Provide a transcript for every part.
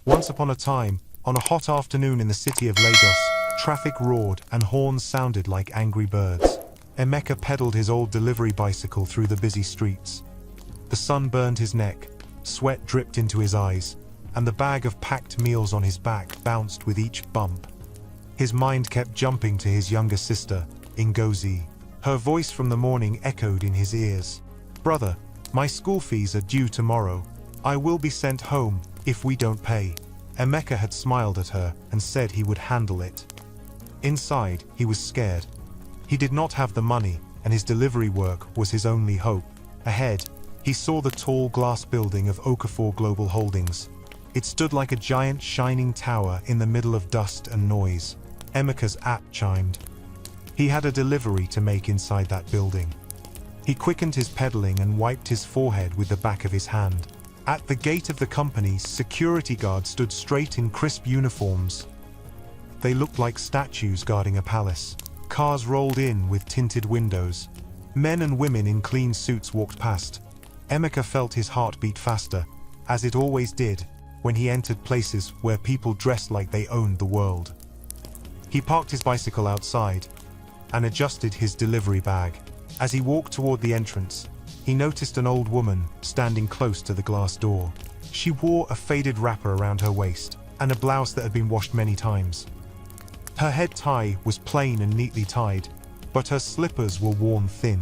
Once upon a time, on a hot afternoon in the city of Lagos, traffic roared and horns sounded like angry birds. Emeka pedaled his old delivery bicycle through the busy streets. The sun burned his neck, sweat dripped into his eyes, and the bag of packed meals on his back bounced with each bump. His mind kept jumping to his younger sister, Ngozi. Her voice from the morning echoed in his ears. "Brother, my school fees are due tomorrow. I will be sent home if we don't pay." Emeka had smiled at her and said he would handle it. Inside, he was scared. He did not have the money, and his delivery work was his only hope. Ahead, he saw the tall glass building of Okafor Global Holdings. It stood like a giant shining tower in the middle of dust and noise. Emeka's app chimed. He had a delivery to make inside that building. He quickened his pedaling and wiped his forehead with the back of his hand. At the gate of the company, security guards stood straight in crisp uniforms. They looked like statues guarding a palace. Cars rolled in with tinted windows. Men and women in clean suits walked past. Emeka felt his heart beat faster, as it always did when he entered places where people dressed like they owned the world. He parked his bicycle outside and adjusted his delivery bag. As he walked toward the entrance, he noticed an old woman standing close to the glass door. She wore a faded wrapper around her waist and a blouse that had been washed many times. Her head tie was plain and neatly tied, but her slippers were worn thin.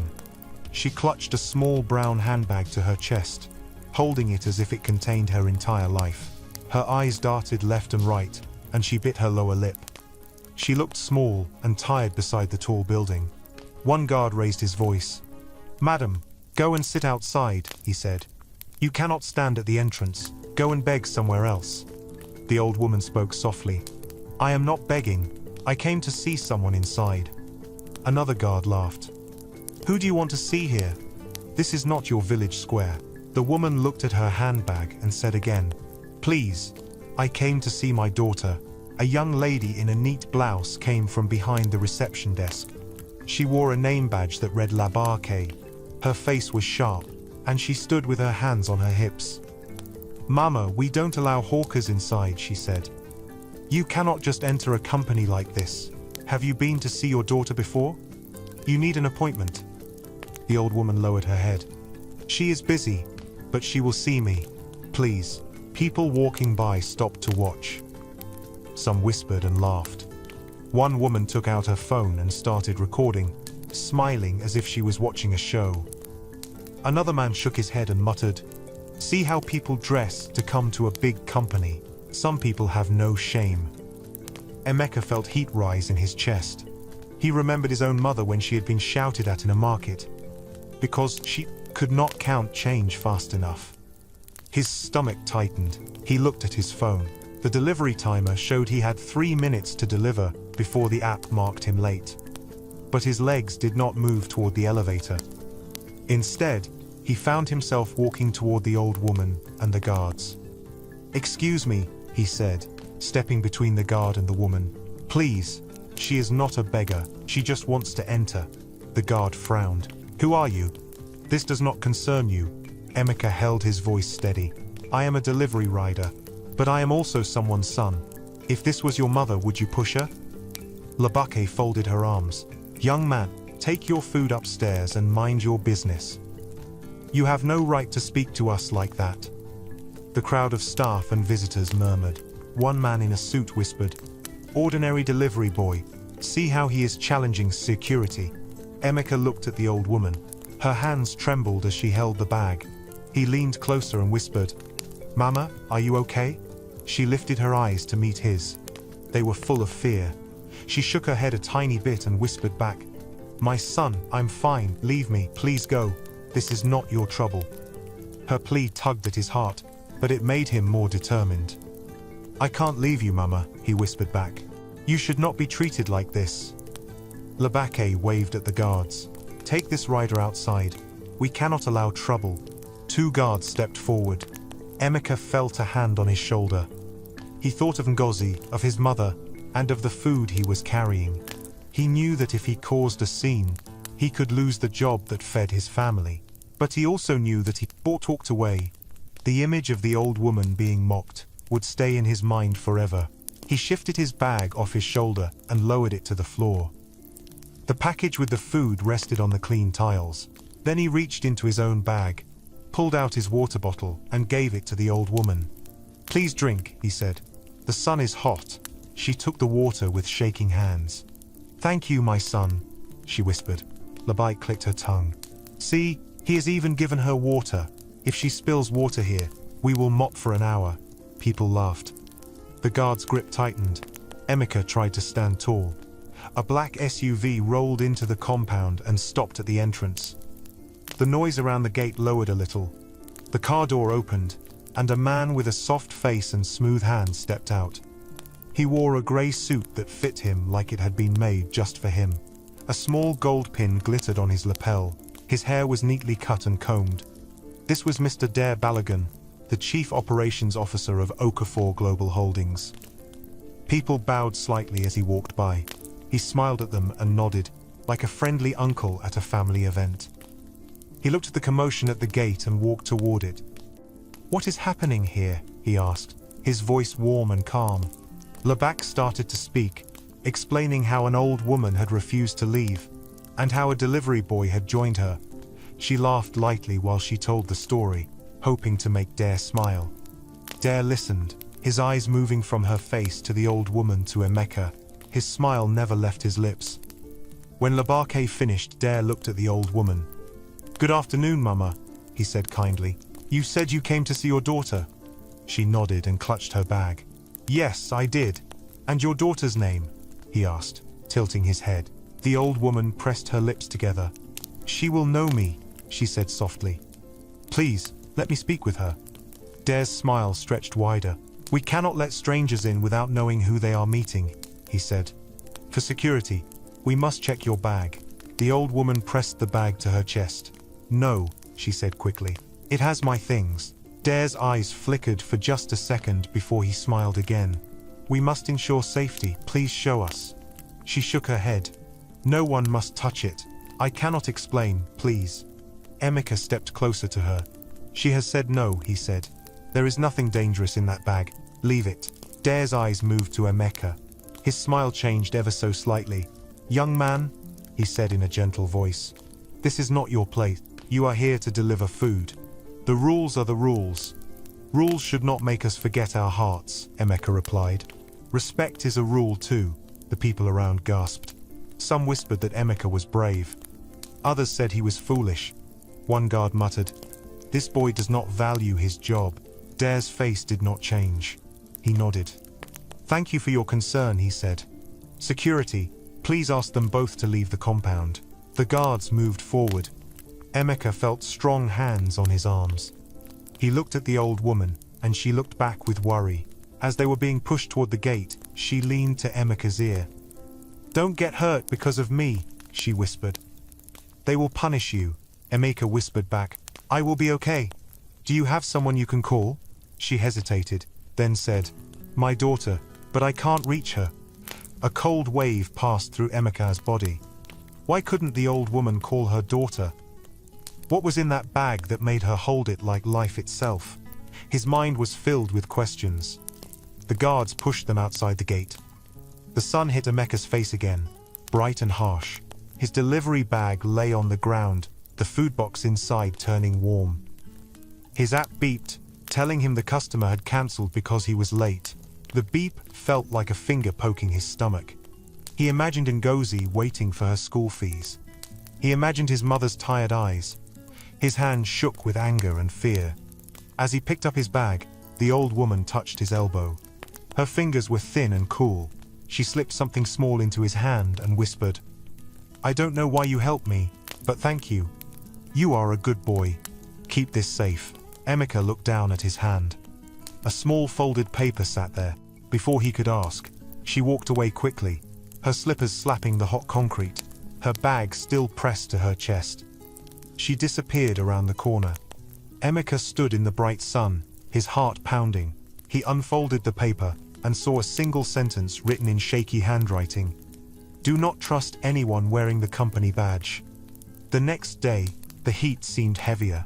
She clutched a small brown handbag to her chest, holding it as if it contained her entire life. Her eyes darted left and right, and she bit her lower lip. She looked small and tired beside the tall building. One guard raised his voice. "Madam, go and sit outside," he said. "You cannot stand at the entrance. Go and beg somewhere else." The old woman spoke softly. "I am not begging. I came to see someone inside." Another guard laughed. "Who do you want to see here? This is not your village square." The woman looked at her handbag and said again, "Please, I came to see my daughter." A young lady in a neat blouse came from behind the reception desk. She wore a name badge that read Labake. Her face was sharp, and she stood with her hands on her hips. "Mama, we don't allow hawkers inside," she said. "You cannot just enter a company like this. Have you been to see your daughter before? You need an appointment." The old woman lowered her head. "She is busy, but she will see me. Please." People walking by stopped to watch. Some whispered and laughed. One woman took out her phone and started recording, smiling as if she was watching a show. Another man shook his head and muttered, "See how people dress to come to a big company. Some people have no shame." Emeka felt heat rise in his chest. He remembered his own mother when she had been shouted at in a market because she could not count change fast enough. His stomach tightened. He looked at his phone. The delivery timer showed he had 3 minutes to deliver before the app marked him late. But his legs did not move toward the elevator. Instead, he found himself walking toward the old woman and the guards. "Excuse me," he said, stepping between the guard and the woman. "Please, she is not a beggar. She just wants to enter." The guard frowned. "Who are you? This does not concern you." Emeka held his voice steady. "I am a delivery rider, but I am also someone's son. If this was your mother, would you push her?" Labake folded her arms. "Young man, take your food upstairs and mind your business. You have no right to speak to us like that." The crowd of staff and visitors murmured. One man in a suit whispered, "Ordinary delivery boy. See how he is challenging security." Emeka looked at the old woman. Her hands trembled as she held the bag. He leaned closer and whispered, "Mama, are you okay?" She lifted her eyes to meet his. They were full of fear. She shook her head a tiny bit and whispered back, "My son, I'm fine. Leave me. Please go. This is not your trouble." Her plea tugged at his heart, but it made him more determined. "I can't leave you, Mama," he whispered back. "You should not be treated like this." Labake waved at the guards. "Take this rider outside. We cannot allow trouble." 2 guards stepped forward. Emeka felt a hand on his shoulder. He thought of Ngozi, of his mother, and of the food he was carrying. He knew that if he caused a scene, he could lose the job that fed his family. But he also knew that he walked away. The image of the old woman being mocked, would stay in his mind forever. He shifted his bag off his shoulder and lowered it to the floor. The package with the food rested on the clean tiles. Then he reached into his own bag, pulled out his water bottle, and gave it to the old woman. "Please drink," he said. "The sun is hot." She took the water with shaking hands. "Thank you, my son," she whispered. Labai clicked her tongue. "See, he has even given her water. If she spills water here, we will mop for an hour." People laughed. The guard's grip tightened. Emeka tried to stand tall. A black SUV rolled into the compound and stopped at the entrance. The noise around the gate lowered a little. The car door opened, and a man with a soft face and smooth hands stepped out. He wore a grey suit that fit him like it had been made just for him. A small gold pin glittered on his lapel. His hair was neatly cut and combed. This was Mr. Dare Balogun, the Chief Operations Officer of Okafor Global Holdings. People bowed slightly as he walked by. He smiled at them and nodded, like a friendly uncle at a family event. He looked at the commotion at the gate and walked toward it. "What is happening here?" he asked, his voice warm and calm. Labak started to speak, explaining how an old woman had refused to leave, and how a delivery boy had joined her. She laughed lightly while she told the story, hoping to make Dare smile. Dare listened, his eyes moving from her face to the old woman to Emeka. His smile never left his lips. When Labake finished, Dare looked at the old woman. "Good afternoon, Mama," he said kindly. "You said you came to see your daughter." She nodded and clutched her bag. "Yes, I did. And your daughter's name?" he asked, tilting his head. The old woman pressed her lips together. "She will know me," she said softly. "Please, let me speak with her." Dare's smile stretched wider. "We cannot let strangers in without knowing who they are meeting," he said. "For security, we must check your bag." The old woman pressed the bag to her chest. "No," she said quickly. "It has my things." Dare's eyes flickered for just a second before he smiled again. "We must ensure safety. Please show us." She shook her head. "No one must touch it. I cannot explain, please." Emeka stepped closer to her. "She has said no," he said. "There is nothing dangerous in that bag. Leave it." Dare's eyes moved to Emeka. His smile changed ever so slightly. "Young man," he said in a gentle voice, "this is not your place. You are here to deliver food. The rules are the rules." "Rules should not make us forget our hearts," Emeka replied. "Respect is a rule too," the people around gasped. Some whispered that Emeka was brave. Others said he was foolish. One guard muttered, "This boy does not value his job." Dare's face did not change. He nodded. "Thank you for your concern," he said. "Security, please ask them both to leave the compound." The guards moved forward. Emeka felt strong hands on his arms. He looked at the old woman, and she looked back with worry. As they were being pushed toward the gate, she leaned to Emeka's ear. "Don't get hurt because of me," she whispered. "They will punish you," Emeka whispered back. "I will be okay. Do you have someone you can call?" She hesitated, then said, "My daughter, but I can't reach her." A cold wave passed through Emeka's body. Why couldn't the old woman call her daughter? What was in that bag that made her hold it like life itself? His mind was filled with questions. The guards pushed them outside the gate. The sun hit Emeka's face again, bright and harsh. His delivery bag lay on the ground, the food box inside turning warm. His app beeped, telling him the customer had cancelled because he was late. The beep felt like a finger poking his stomach. He imagined Ngozi waiting for her school fees. He imagined his mother's tired eyes. His hand shook with anger and fear. As he picked up his bag, the old woman touched his elbow. Her fingers were thin and cool. She slipped something small into his hand and whispered, "I don't know why you helped me, but thank you. You are a good boy. Keep this safe." Emeka looked down at his hand. A small folded paper sat there. Before he could ask, she walked away quickly, her slippers slapping the hot concrete, her bag still pressed to her chest. She disappeared around the corner. Emeka stood in the bright sun, his heart pounding. He unfolded the paper and saw a single sentence written in shaky handwriting. "Do not trust anyone wearing the company badge." The next day, the heat seemed heavier.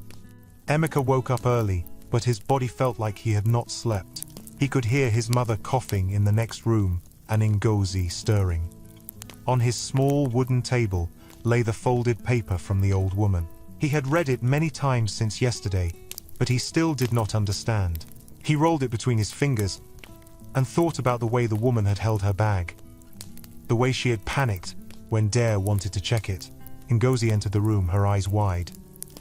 Emeka woke up early, but his body felt like he had not slept. He could hear his mother coughing in the next room and Ngozi stirring. On his small wooden table lay the folded paper from the old woman. He had read it many times since yesterday, but he still did not understand. He rolled it between his fingers and thought about the way the woman had held her bag. The way she had panicked when Dare wanted to check it. Ngozi entered the room, her eyes wide.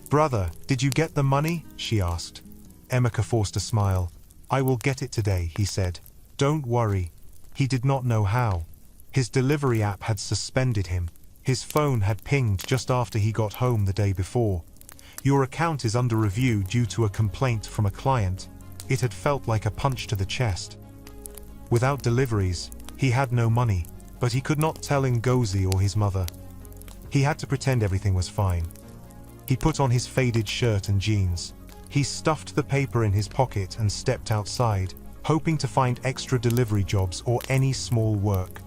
"Brother, did you get the money?" she asked. Emeka forced a smile. "I will get it today," he said. "Don't worry." He did not know how. His delivery app had suspended him. His phone had pinged just after he got home the day before. "Your account is under review due to a complaint from a client." It had felt like a punch to the chest. Without deliveries, he had no money, but he could not tell Ngozi or his mother. He had to pretend everything was fine. He put on his faded shirt and jeans. He stuffed the paper in his pocket and stepped outside, hoping to find extra delivery jobs or any small work.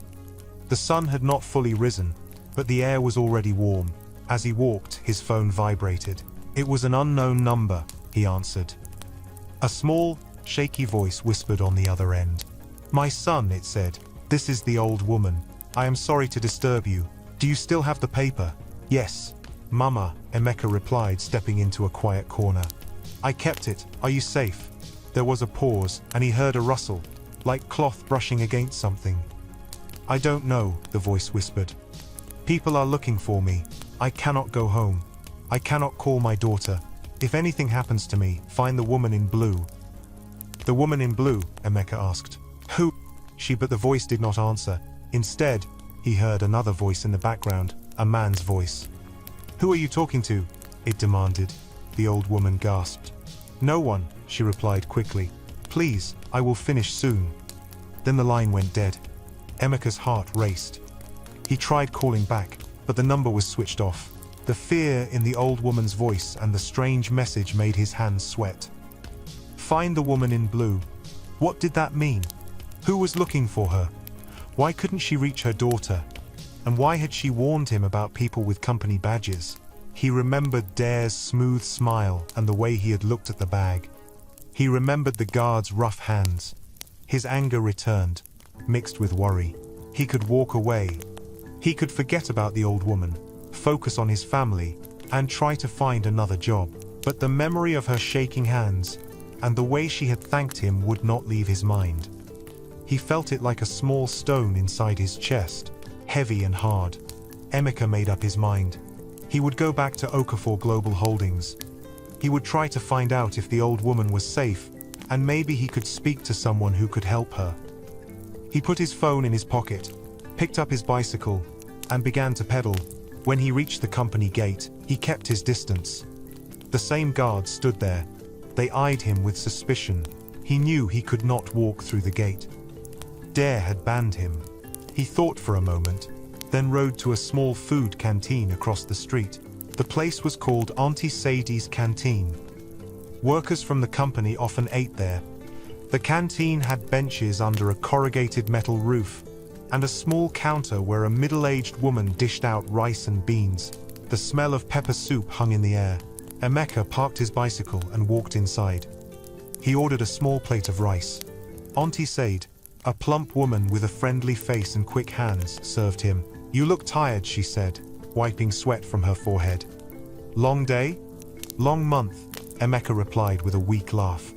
The sun had not fully risen, but the air was already warm. As he walked, his phone vibrated. It was an unknown number, he answered. A small, shaky voice whispered on the other end. "My son," it said. "This is the old woman. I am sorry to disturb you. Do you still have the paper?" "Yes, Mama," Emeka replied, stepping into a quiet corner. "I kept it. Are you safe?" There was a pause, and he heard a rustle, like cloth brushing against something. "I don't know," the voice whispered. "People are looking for me. I cannot go home. I cannot call my daughter. If anything happens to me, find the woman in blue." "The woman in blue?" Emeka asked. "Who?" But the voice did not answer. Instead, he heard another voice in the background, a man's voice. "Who are you talking to?" it demanded. The old woman gasped. "No one," she replied quickly. "Please, I will finish soon." Then the line went dead. Emeka's heart raced. He tried calling back, but the number was switched off. The fear in the old woman's voice and the strange message made his hands sweat. Find the woman in blue. What did that mean? Who was looking for her? Why couldn't she reach her daughter? And why had she warned him about people with company badges? He remembered Dare's smooth smile and the way he had looked at the bag. He remembered the guard's rough hands. His anger returned, mixed with worry. He could walk away. He could forget about the old woman, focus on his family, and try to find another job. But the memory of her shaking hands and the way she had thanked him would not leave his mind. He felt it like a small stone inside his chest, heavy and hard. Emeka made up his mind. He would go back to Okafor Global Holdings. He would try to find out if the old woman was safe, and maybe he could speak to someone who could help her. He put his phone in his pocket, picked up his bicycle, and began to pedal. When he reached the company gate, he kept his distance. The same guards stood there. They eyed him with suspicion. He knew he could not walk through the gate. Dare had banned him. He thought for a moment, then rode to a small food canteen across the street. The place was called Auntie Sadie's Canteen. Workers from the company often ate there. The canteen had benches under a corrugated metal roof, and a small counter where a middle-aged woman dished out rice and beans. The smell of pepper soup hung in the air. Emeka parked his bicycle and walked inside. He ordered a small plate of rice. Auntie Sade, a plump woman with a friendly face and quick hands, served him. "You look tired," she said, wiping sweat from her forehead. "Long day?" "Long month," Emeka replied with a weak laugh.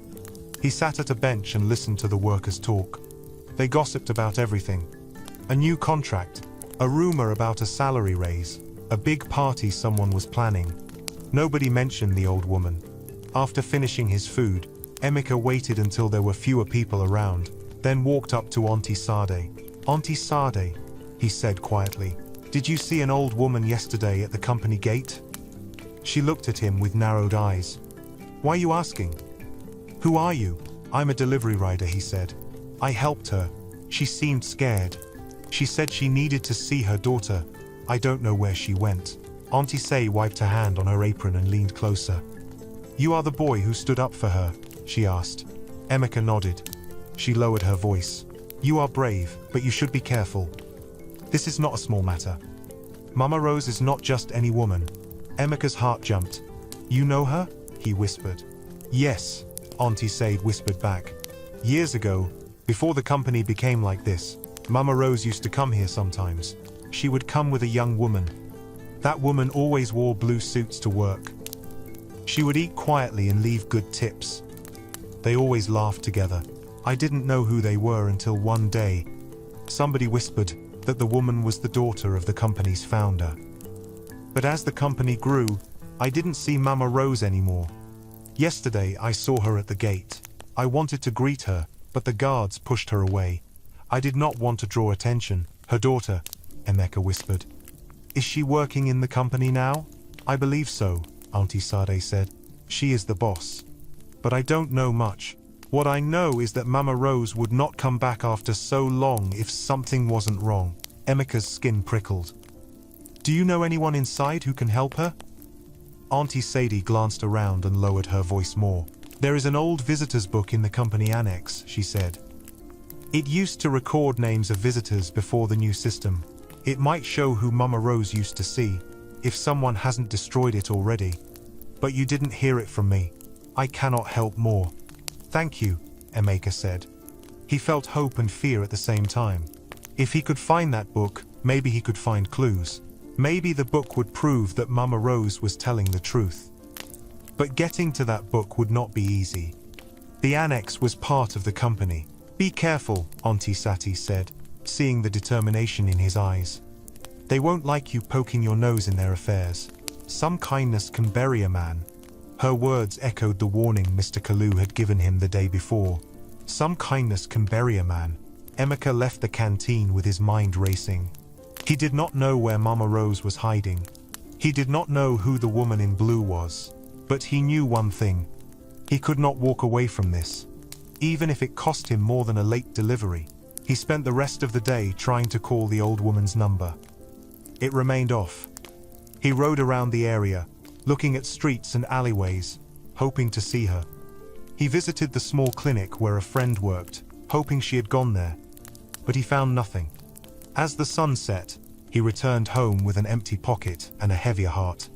He sat at a bench and listened to the workers talk. They gossiped about everything. A new contract, a rumor about a salary raise, a big party someone was planning. Nobody mentioned the old woman. After finishing his food, Emeka waited until there were fewer people around, then walked up to Auntie Sade. "Auntie Sade," he said quietly, "did you see an old woman yesterday at the company gate?" She looked at him with narrowed eyes. "Why are you asking?" "Who are you?" "I'm a delivery rider," he said. "I helped her. She seemed scared. She said she needed to see her daughter. I don't know where she went." Auntie Say wiped her hand on her apron and leaned closer. "You are the boy who stood up for her?" she asked. Emeka nodded. She lowered her voice. "You are brave, but you should be careful. This is not a small matter. Mama Rose is not just any woman." Emeka's heart jumped. "You know her?" he whispered. "Yes," Auntie Sade whispered back. Years ago, before the company became like this, Mama Rose used to come here sometimes. She would come with a young woman. That woman always wore blue suits to work. She would eat quietly and leave good tips. They always laughed together. I didn't know who they were until one day, somebody whispered that the woman was the daughter of the company's founder. But as the company grew, I didn't see Mama Rose anymore. Yesterday, I saw her at the gate. I wanted to greet her, but the guards pushed her away. I did not want to draw attention. Her daughter, Emeka whispered. Is she working in the company now? I believe so, Auntie Sade said. She is the boss. But I don't know much. What I know is that Mama Rose would not come back after so long if something wasn't wrong. Emeka's skin prickled. Do you know anyone inside who can help her? Auntie Sadie glanced around and lowered her voice more. There is an old visitors book in the company annex, she said. It used to record names of visitors before the new system. It might show who Mama Rose used to see, if someone hasn't destroyed it already. But you didn't hear it from me. I cannot help more. Thank you, Emeka said. He felt hope and fear at the same time. If he could find that book, maybe he could find clues. Maybe the book would prove that Mama Rose was telling the truth. But getting to that book would not be easy. The annex was part of the company. Be careful, Auntie Sati said, seeing the determination in his eyes. They won't like you poking your nose in their affairs. Some kindness can bury a man. Her words echoed the warning Mr. Kalu had given him the day before. Some kindness can bury a man. Emeka left the canteen with his mind racing. He did not know where Mama Rose was hiding. He did not know who the woman in blue was. But he knew one thing. He could not walk away from this. Even if it cost him more than a late delivery. He spent the rest of the day trying to call the old woman's number. It remained off. He rode around the area, looking at streets and alleyways, hoping to see her. He visited the small clinic where a friend worked, hoping she had gone there. But he found nothing. As the sun set, he returned home with an empty pocket and a heavier heart.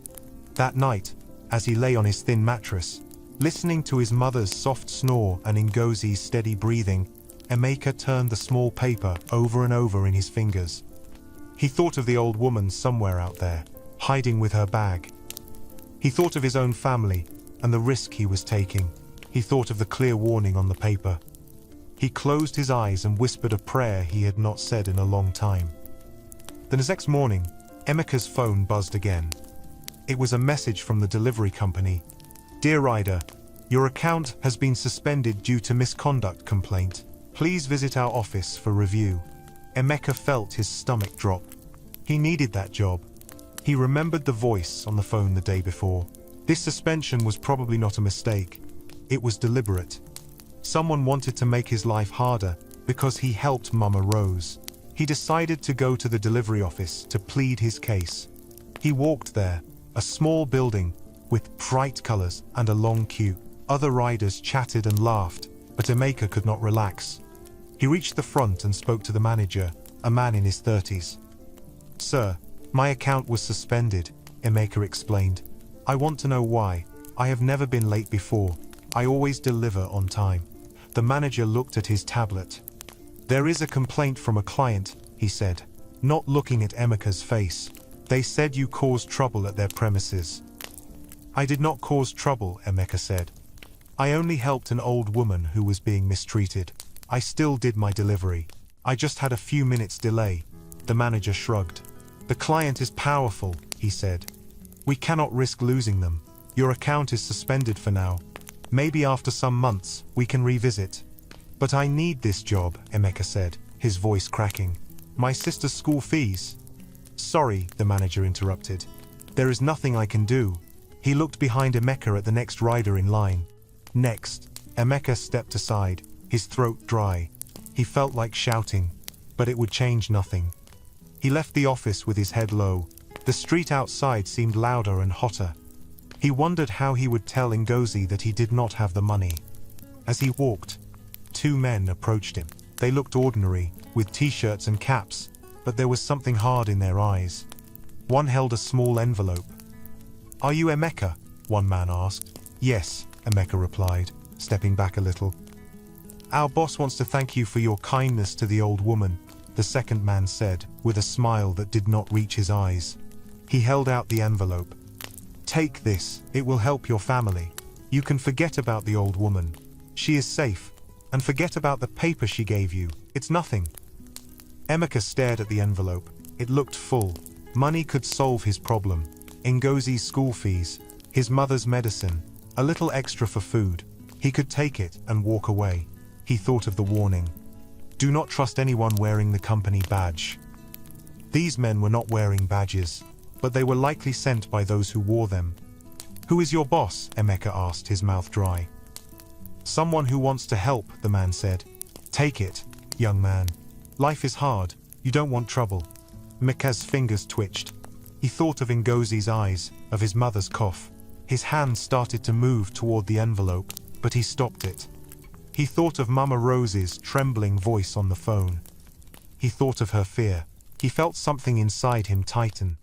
That night, as he lay on his thin mattress, listening to his mother's soft snore and Ngozi's steady breathing, Emeka turned the small paper over and over in his fingers. He thought of the old woman somewhere out there, hiding with her bag. He thought of his own family and the risk he was taking. He thought of the clear warning on the paper. He closed his eyes and whispered a prayer he had not said in a long time. The next morning, Emeka's phone buzzed again. It was a message from the delivery company. Dear rider, your account has been suspended due to misconduct complaint. Please visit our office for review. Emeka felt his stomach drop. He needed that job. He remembered the voice on the phone the day before. This suspension was probably not a mistake. It was deliberate. Someone wanted to make his life harder because he helped Mama Rose. He decided to go to the delivery office to plead his case. He walked there, a small building with bright colors and a long queue. Other riders chatted and laughed, but Emeka could not relax. He reached the front and spoke to the manager, a man in his 30s. Sir, my account was suspended, Emeka explained. I want to know why. I have never been late before. I always deliver on time. The manager looked at his tablet. There is a complaint from a client, he said, not looking at Emeka's face. They said you caused trouble at their premises. I did not cause trouble, Emeka said. I only helped an old woman who was being mistreated. I still did my delivery. I just had a few minutes delay. The manager shrugged. The client is powerful, he said. We cannot risk losing them. Your account is suspended for now. Maybe after some months, we can revisit. But I need this job, Emeka said, his voice cracking. My sister's school fees. Sorry, the manager interrupted. There is nothing I can do. He looked behind Emeka at the next rider in line. Next, Emeka stepped aside, his throat dry. He felt like shouting, but it would change nothing. He left the office with his head low. The street outside seemed louder and hotter. He wondered how he would tell Ngozi that he did not have the money. As he walked, two men approached him. They looked ordinary, with t-shirts and caps, but there was something hard in their eyes. One held a small envelope. Are you Emeka? One man asked. Yes, Emeka replied, stepping back a little. Our boss wants to thank you for your kindness to the old woman, the second man said, with a smile that did not reach his eyes. He held out the envelope. Take this, it will help your family. You can forget about the old woman. She is safe. And forget about the paper she gave you. It's nothing. Emeka stared at the envelope. It looked full. Money could solve his problem. Ngozi's school fees, his mother's medicine, a little extra for food. He could take it and walk away. He thought of the warning. Do not trust anyone wearing the company badge. These men were not wearing badges, but they were likely sent by those who wore them. Who is your boss? Emeka asked, his mouth dry. Someone who wants to help, the man said. Take it, young man. Life is hard. You don't want trouble. Emeka's fingers twitched. He thought of Ngozi's eyes, of his mother's cough. His hand started to move toward the envelope, but he stopped it. He thought of Mama Rose's trembling voice on the phone. He thought of her fear. He felt something inside him tighten.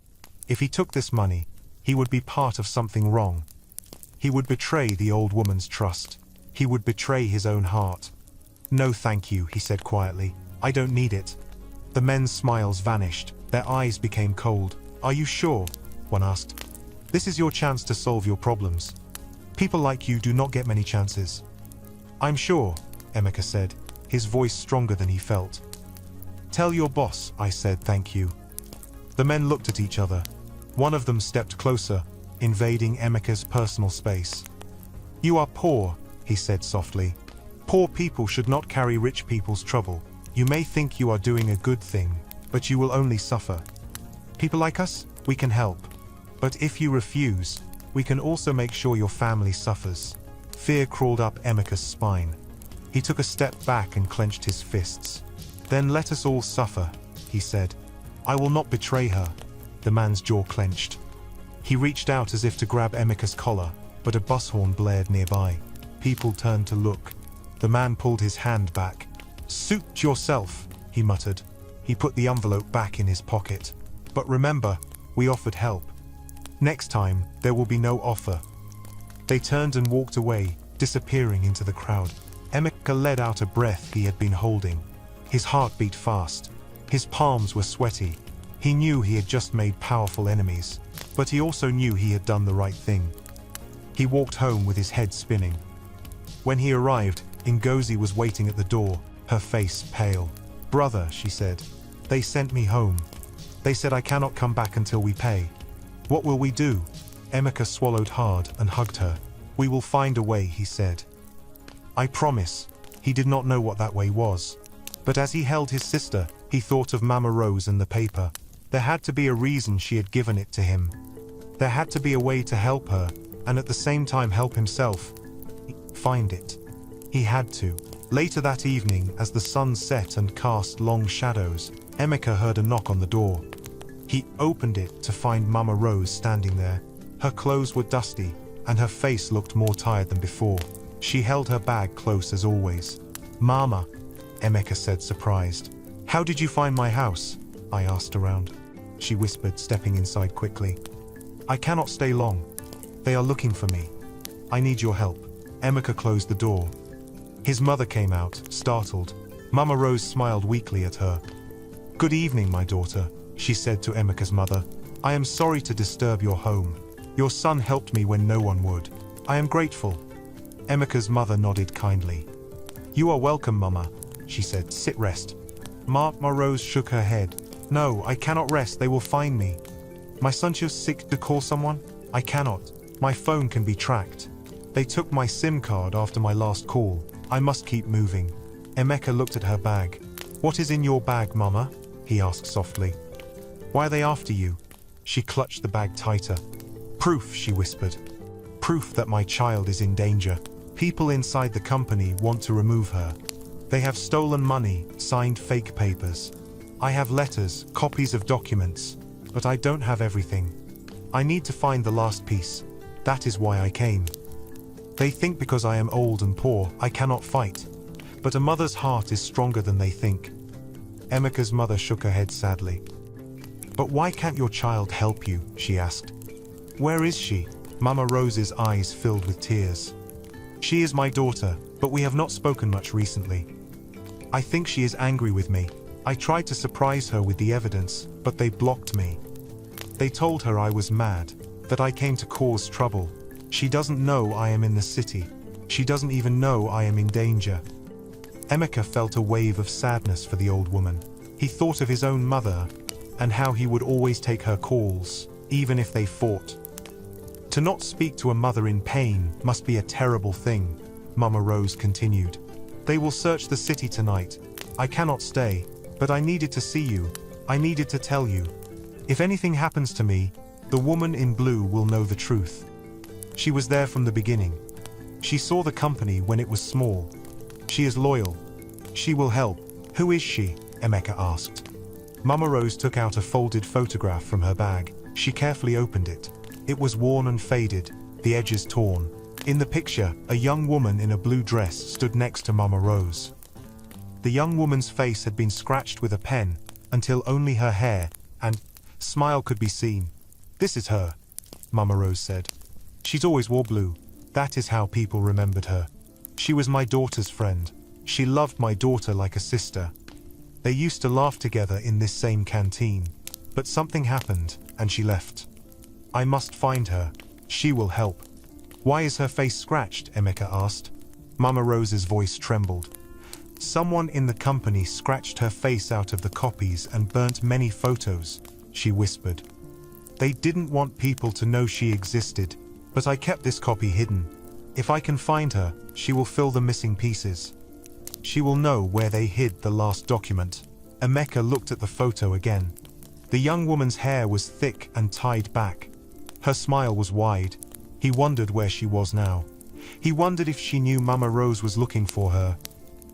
If he took this money, he would be part of something wrong. He would betray the old woman's trust. He would betray his own heart. No thank you, he said quietly. I don't need it. The men's smiles vanished. Their eyes became cold. Are you sure? One asked. This is your chance to solve your problems. People like you do not get many chances. I'm sure, Emeka said, his voice stronger than he felt. Tell your boss I said thank you. The men looked at each other. One of them stepped closer, invading Emeka's personal space. You are poor, he said softly. Poor people should not carry rich people's trouble. You may think you are doing a good thing, but you will only suffer. People like us, we can help. But if you refuse, we can also make sure your family suffers. Fear crawled up Emeka's spine. He took a step back and clenched his fists. Then let us all suffer, he said. I will not betray her. The man's jaw clenched. He reached out as if to grab Emeka's collar, but a bus horn blared nearby. People turned to look. The man pulled his hand back. Suit yourself, he muttered. He put the envelope back in his pocket. But remember, we offered help. Next time, there will be no offer. They turned and walked away, disappearing into the crowd. Emeka let out a breath he had been holding. His heart beat fast. His palms were sweaty. He knew he had just made powerful enemies, but he also knew he had done the right thing. He walked home with his head spinning. When he arrived, Ngozi was waiting at the door, her face pale. Brother, she said, they sent me home. They said I cannot come back until we pay. What will we do? Emeka swallowed hard and hugged her. We will find a way, he said. I promise. He did not know what that way was. But as he held his sister, he thought of Mama Rose and the paper. There had to be a reason she had given it to him. There had to be a way to help her, and at the same time help himself. Find it. He had to. Later that evening, as the sun set and cast long shadows, Emeka heard a knock on the door. He opened it to find Mama Rose standing there. Her clothes were dusty, and her face looked more tired than before. She held her bag close as always. Mama, Emeka said, surprised. How did you find my house? I asked around. She whispered, stepping inside quickly. I cannot stay long. They are looking for me. I need your help. Emeka closed the door. His mother came out, startled. Mama Rose smiled weakly at her. Good evening, my daughter, she said to Emeka's mother. I am sorry to disturb your home. Your son helped me when no one would. I am grateful. Emeka's mother nodded kindly. You are welcome, Mama, she said. Sit, rest. Mama Rose shook her head. No, I cannot rest. They will find me. My son is sick. To call someone? I cannot. My phone can be tracked. They took my SIM card after my last call. I must keep moving. Emeka looked at her bag. What is in your bag, Mama? He asked softly. Why are they after you? She clutched the bag tighter. Proof, she whispered. Proof that my child is in danger. People inside the company want to remove her. They have stolen money, signed fake papers. I have letters, copies of documents, but I don't have everything. I need to find the last piece. That is why I came. They think because I am old and poor, I cannot fight. But a mother's heart is stronger than they think. Emeka's mother shook her head sadly. But why can't your child help you? She asked. Where is she? Mama Rose's eyes filled with tears. She is my daughter, but we have not spoken much recently. I think she is angry with me. I tried to surprise her with the evidence, but they blocked me. They told her I was mad, that I came to cause trouble. She doesn't know I am in the city. She doesn't even know I am in danger." Emeka felt a wave of sadness for the old woman. He thought of his own mother, and how he would always take her calls, even if they fought. To not speak to a mother in pain must be a terrible thing, Mama Rose continued. "They will search the city tonight. I cannot stay, but I needed to see you. I needed to tell you. If anything happens to me, the woman in blue will know the truth. She was there from the beginning. She saw the company when it was small. She is loyal. She will help." "Who is she?" Emeka asked. Mama Rose took out a folded photograph from her bag. She carefully opened it. It was worn and faded, the edges torn. In the picture, a young woman in a blue dress stood next to Mama Rose. The young woman's face had been scratched with a pen, until only her hair and smile could be seen. "This is her," Mama Rose said. "She's always wore blue. That is how people remembered her. She was my daughter's friend. She loved my daughter like a sister. They used to laugh together in this same canteen. But something happened, and she left. I must find her. She will help." "Why is her face scratched?" Emeka asked. Mama Rose's voice trembled. "Someone in the company scratched her face out of the copies and burnt many photos," she whispered. "They didn't want people to know she existed, but I kept this copy hidden. If I can find her, she will fill the missing pieces. She will know where they hid the last document." Emeka looked at the photo again. The young woman's hair was thick and tied back. Her smile was wide. He wondered where she was now. He wondered if she knew Mama Rose was looking for her.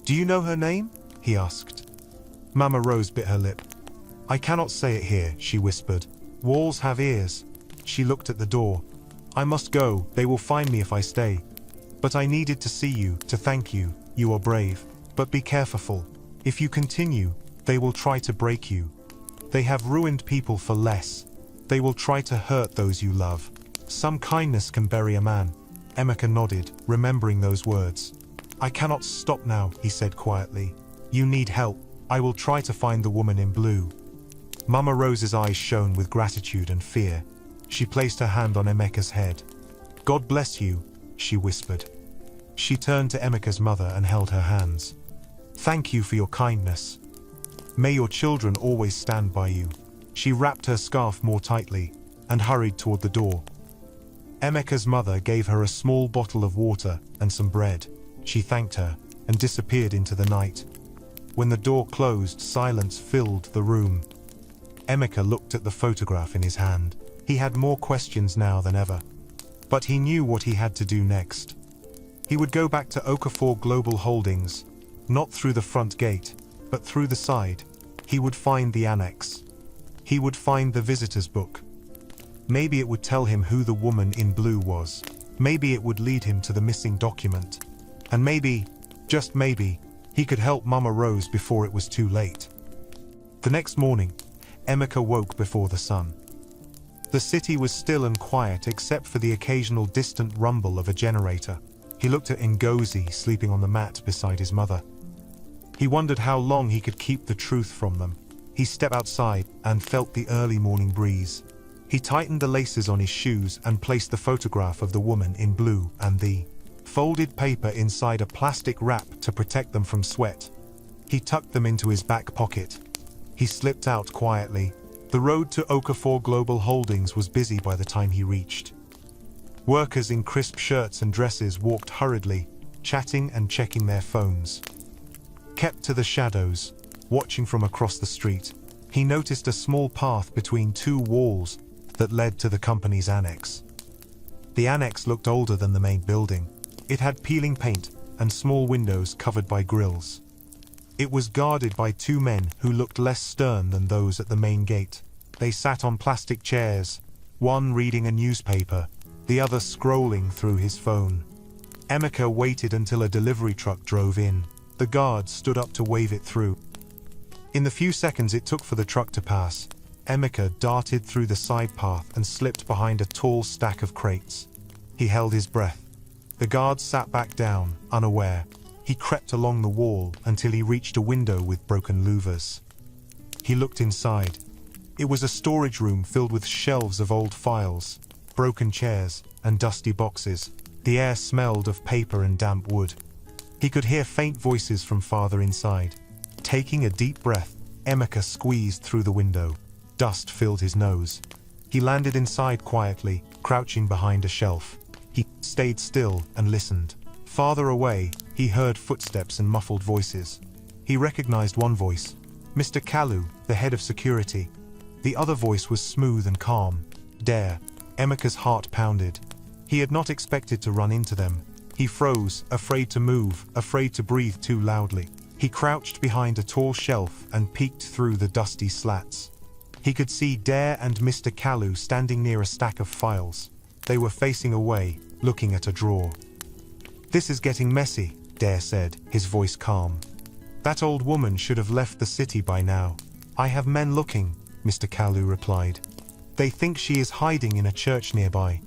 "Do you know her name?" he asked. Mama Rose bit her lip. "I cannot say it here," she whispered. "Walls have ears." She looked at the door. "I must go. They will find me if I stay. But I needed to see you, to thank you. You are brave. But be careful. If you continue, they will try to break you. They have ruined people for less. They will try to hurt those you love. Some kindness can bury a man." Emeka nodded, remembering those words. "I cannot stop now," he said quietly. "You need help. I will try to find the woman in blue." Mama Rose's eyes shone with gratitude and fear. She placed her hand on Emeka's head. "God bless you," she whispered. She turned to Emeka's mother and held her hands. "Thank you for your kindness. May your children always stand by you." She wrapped her scarf more tightly and hurried toward the door. Emeka's mother gave her a small bottle of water and some bread. She thanked her and disappeared into the night. When the door closed, silence filled the room. Emeka looked at the photograph in his hand. He had more questions now than ever. But he knew what he had to do next. He would go back to Okafor Global Holdings, not through the front gate, but through the side. He would find the annex. He would find the visitor's book. Maybe it would tell him who the woman in blue was. Maybe it would lead him to the missing document. And maybe, just maybe, he could help Mama Rose before it was too late. The next morning, Emeka woke before the sun. The city was still and quiet except for the occasional distant rumble of a generator. He looked at Ngozi sleeping on the mat beside his mother. He wondered how long he could keep the truth from them. He stepped outside and felt the early morning breeze. He tightened the laces on his shoes and placed the photograph of the woman in blue and the folded paper inside a plastic wrap to protect them from sweat. He tucked them into his back pocket. He slipped out quietly. The road to Okafor Global Holdings was busy by the time he reached. Workers in crisp shirts and dresses walked hurriedly, chatting and checking their phones. Kept to the shadows, watching from across the street, he noticed a small path between two walls that led to the company's annex. The annex looked older than the main building. It had peeling paint and small windows covered by grills. It was guarded by two men who looked less stern than those at the main gate. They sat on plastic chairs, one reading a newspaper, the other scrolling through his phone. Emeka waited until a delivery truck drove in. The guard stood up to wave it through. In the few seconds it took for the truck to pass, Emeka darted through the side path and slipped behind a tall stack of crates. He held his breath. The guard sat back down, unaware. He crept along the wall until he reached a window with broken louvers. He looked inside. It was a storage room filled with shelves of old files, broken chairs, and dusty boxes. The air smelled of paper and damp wood. He could hear faint voices from farther inside. Taking a deep breath, Emeka squeezed through the window. Dust filled his nose. He landed inside quietly, crouching behind a shelf. He stayed still and listened. Farther away, he heard footsteps and muffled voices. He recognized one voice, Mr. Kalu, the head of security. The other voice was smooth and calm. Dare. Emeka's heart pounded. He had not expected to run into them. He froze, afraid to move, afraid to breathe too loudly. He crouched behind a tall shelf and peeked through the dusty slats. He could see Dare and Mr. Kalu standing near a stack of files. They were facing away, looking at a drawer. "This is getting messy," Dare said, his voice calm. "That old woman should have left the city by now." "I have men looking," Mr. Kalu replied. "They think she is hiding in a church nearby.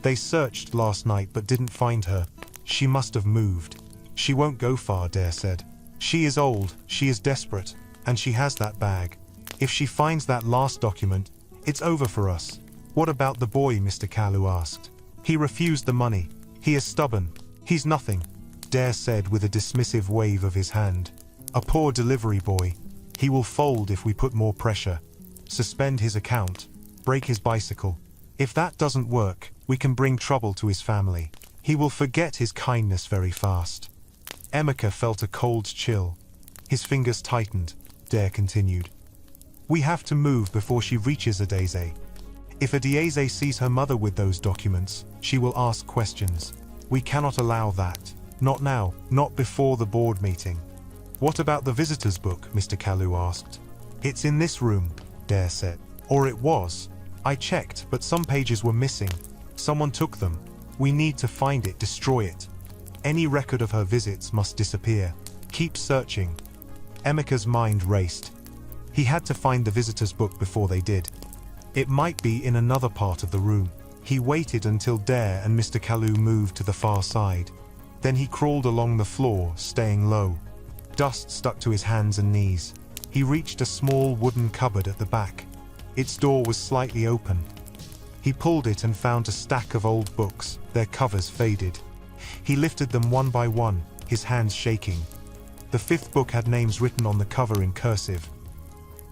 They searched last night but didn't find her. She must have moved." "She won't go far," Dare said. "She is old, she is desperate, and she has that bag. If she finds that last document, it's over for us." "What about the boy?" Mr. Kalu asked. "He refused the money. He is stubborn. He's nothing," Dare said with a dismissive wave of his hand. "A poor delivery boy. He will fold if we put more pressure. Suspend his account. Break his bicycle. If that doesn't work, we can bring trouble to his family. He will forget his kindness very fast." Emeka felt a cold chill. His fingers tightened. Dare continued. "We have to move before she reaches Adeze. If Adeze sees her mother with those documents, she will ask questions. We cannot allow that. Not now, not before the board meeting." "What about the visitors' book?" Mr. Kalu asked. "It's in this room," Dare said. "Or it was. I checked, but some pages were missing. Someone took them. We need to find it, destroy it. Any record of her visits must disappear. Keep searching." Emeka's mind raced. He had to find the visitors' book before they did. It might be in another part of the room. He waited until Dare and Mr. Kalu moved to the far side. Then he crawled along the floor, staying low. Dust stuck to his hands and knees. He reached a small wooden cupboard at the back. Its door was slightly open. He pulled it and found a stack of old books, their covers faded. He lifted them one by one, his hands shaking. The fifth book had names written on the cover in cursive.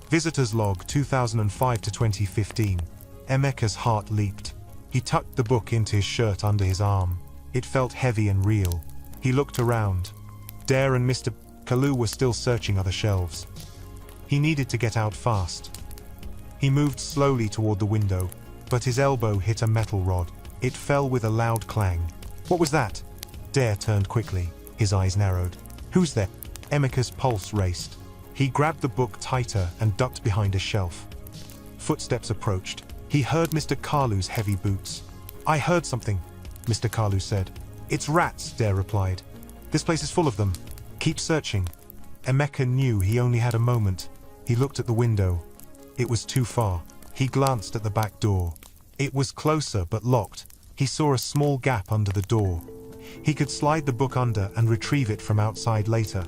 Visitors Log 2005 to 2015. Emeka's heart leaped. He tucked the book into his shirt under his arm. It felt heavy and real. He looked around. Dare and Mr. Kalu were still searching other shelves. He needed to get out fast. He moved slowly toward the window, but his elbow hit a metal rod. It fell with a loud clang. "What was that?" Dare turned quickly. His eyes narrowed. "Who's there?" Emeka's pulse raced. He grabbed the book tighter and ducked behind a shelf. Footsteps approached. He heard Mr. Kalu's heavy boots. "I heard something," Mr. Kalu said. "It's rats," Dare replied. "This place is full of them. Keep searching." Emeka knew he only had a moment. He looked at the window. It was too far. He glanced at the back door. It was closer but locked. He saw a small gap under the door. He could slide the book under and retrieve it from outside later.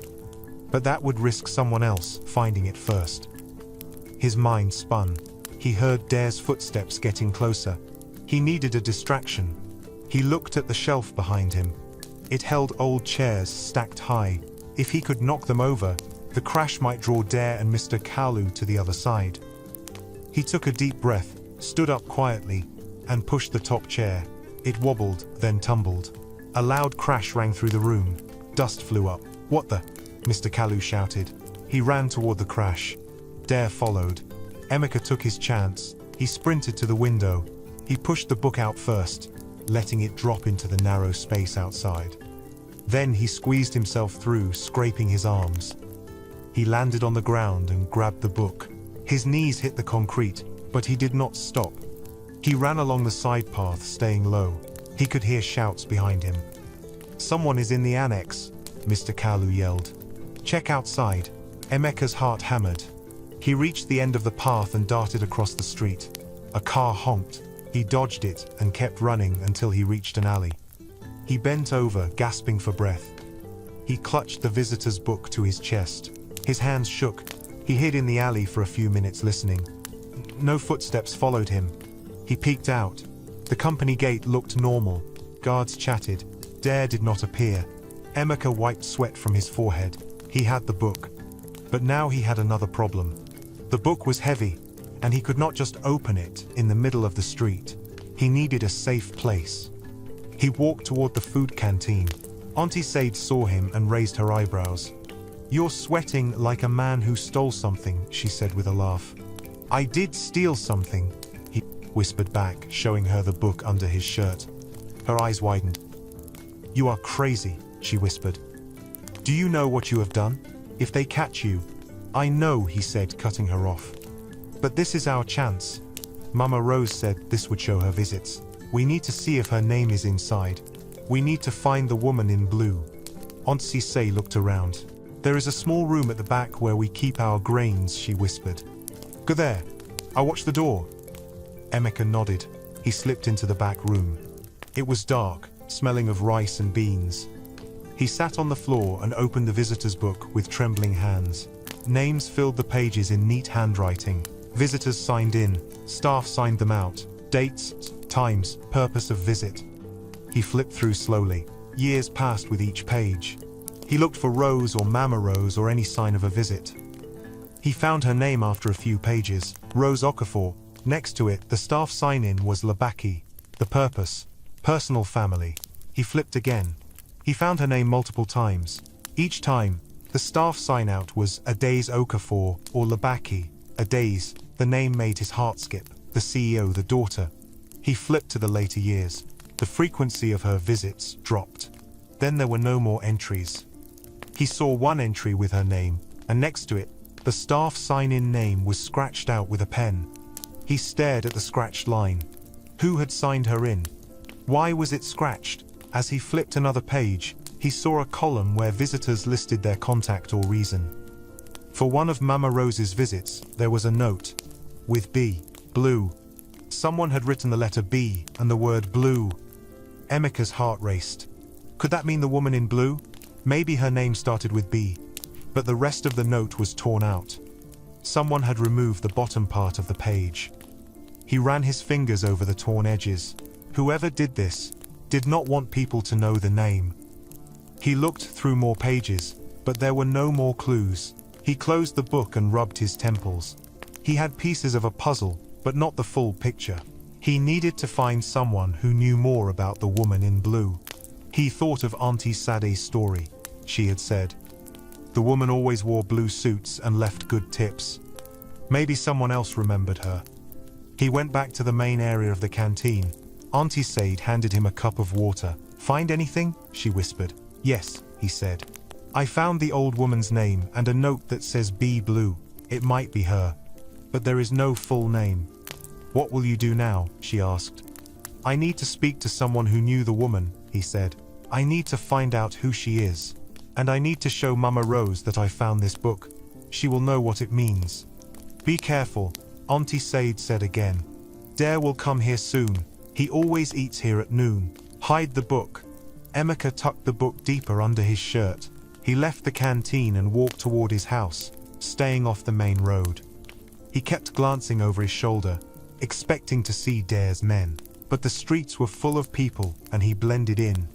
But that would risk someone else finding it first. His mind spun. He heard Dare's footsteps getting closer. He needed a distraction. He looked at the shelf behind him. It held old chairs stacked high. If he could knock them over, the crash might draw Dare and Mr. Kalu to the other side. He took a deep breath, stood up quietly, and pushed the top chair. It wobbled, then tumbled. A loud crash rang through the room. Dust flew up. "What the?" Mr. Kalu shouted. He ran toward the crash. Dare followed. Emeka took his chance. He sprinted to the window. He pushed the book out first, letting it drop into the narrow space outside. Then he squeezed himself through, scraping his arms. He landed on the ground and grabbed the book. His knees hit the concrete, but he did not stop. He ran along the side path, staying low. He could hear shouts behind him. "Someone is in the annex," Mr. Kalu yelled. "Check outside." Emeka's heart hammered. He reached the end of the path and darted across the street. A car honked. He dodged it and kept running until he reached an alley. He bent over, gasping for breath. He clutched the visitor's book to his chest. His hands shook. He hid in the alley for a few minutes listening. No footsteps followed him. He peeked out. The company gate looked normal. Guards chatted. Dare did not appear. Emeka wiped sweat from his forehead. He had the book. But now he had another problem. The book was heavy, and he could not just open it in the middle of the street. He needed a safe place. He walked toward the food canteen. Auntie Sade saw him and raised her eyebrows. "You're sweating like a man who stole something," she said with a laugh. "I did steal something," he whispered back, showing her the book under his shirt. Her eyes widened. "You are crazy," she whispered. "Do you know what you have done? If they catch you—" "I know," he said, cutting her off. "But this is our chance." Mama Rose said this would show her visits. "We need to see if her name is inside. We need to find the woman in blue." Auntie Say looked around. "There is a small room at the back where we keep our grains," she whispered. "Go there. I'll watch the door." Emeka nodded. He slipped into the back room. It was dark, smelling of rice and beans. He sat on the floor and opened the visitor's book with trembling hands. Names filled the pages in neat handwriting. Visitors signed in. Staff signed them out. Dates, times, purpose of visit. He flipped through slowly. Years passed with each page. He looked for Rose or Mama Rose or any sign of a visit. He found her name after a few pages, Rose Okafor. Next to it, the staff sign-in was Labaki. The purpose, personal family. He flipped again. He found her name multiple times. Each time, the staff sign-out was Adaze Okafor or Labaki. Adaze, the name made his heart skip. The CEO, the daughter. He flipped to the later years. The frequency of her visits dropped. Then there were no more entries. He saw one entry with her name, and next to it, the staff sign-in name was scratched out with a pen. He stared at the scratched line. Who had signed her in? Why was it scratched? As he flipped another page, he saw a column where visitors listed their contact or reason. For one of Mama Rose's visits, there was a note. With B. Blue. Someone had written the letter B and the word blue. Emeka's heart raced. Could that mean the woman in blue? Maybe her name started with B. But the rest of the note was torn out. Someone had removed the bottom part of the page. He ran his fingers over the torn edges. Whoever did this did not want people to know the name. He looked through more pages, but there were no more clues. He closed the book and rubbed his temples. He had pieces of a puzzle, but not the full picture. He needed to find someone who knew more about the woman in blue. He thought of Auntie Sade's story. She had said, "The woman always wore blue suits and left good tips." Maybe someone else remembered her. He went back to the main area of the canteen. Auntie Sade handed him a cup of water. "Find anything?" she whispered. "Yes," he said. "I found the old woman's name and a note that says B Blue. It might be her. But there is no full name." "What will you do now?" she asked. "I need to speak to someone who knew the woman," he said. "I need to find out who she is. And I need to show Mama Rose that I found this book. She will know what it means." "Be careful," Auntie Sade said again. "Dare will come here soon. He always eats here at noon. Hide the book." Emeka tucked the book deeper under his shirt. He left the canteen and walked toward his house, staying off the main road. He kept glancing over his shoulder, expecting to see Dare's men. But the streets were full of people, and he blended in.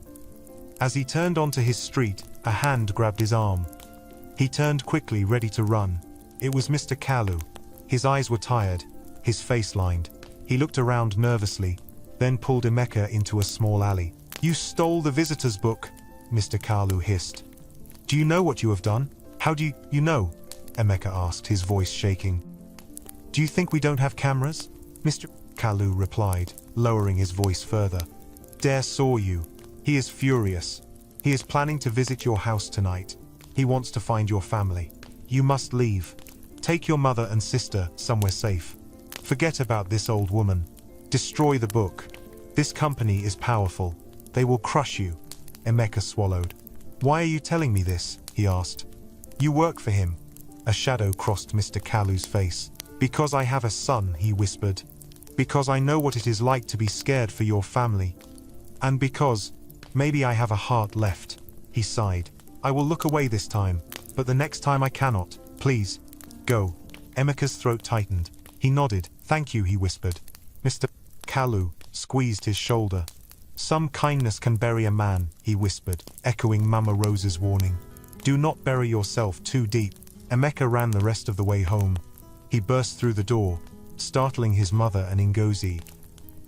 As he turned onto his street, a hand grabbed his arm. He turned quickly, ready to run. It was Mr. Kalu. His eyes were tired, his face lined. He looked around nervously, then pulled Emeka into a small alley. "You stole the visitor's book," Mr. Kalu hissed. "Do you know what you have done?" "How do you know?" Emeka asked, his voice shaking. "Do you think we don't have cameras?" Mr. Kalu replied, lowering his voice further. "Dare saw you. He is furious. He is planning to visit your house tonight. He wants to find your family. You must leave. Take your mother and sister somewhere safe. Forget about this old woman. Destroy the book. This company is powerful. They will crush you." Emeka swallowed. "Why are you telling me this?" he asked. "You work for him." A shadow crossed Mr. Kalu's face. "Because I have a son," he whispered. "Because I know what it is like to be scared for your family. And because..." Maybe I have a heart left. He sighed. I will look away this time, but the next time I cannot. Please, go. Emeka's throat tightened. He nodded. Thank you, he whispered. Mr. Kalu squeezed his shoulder. Some kindness can bury a man, he whispered, echoing Mama Rose's warning. Do not bury yourself too deep. Emeka ran the rest of the way home. He burst through the door, startling his mother and Ngozi.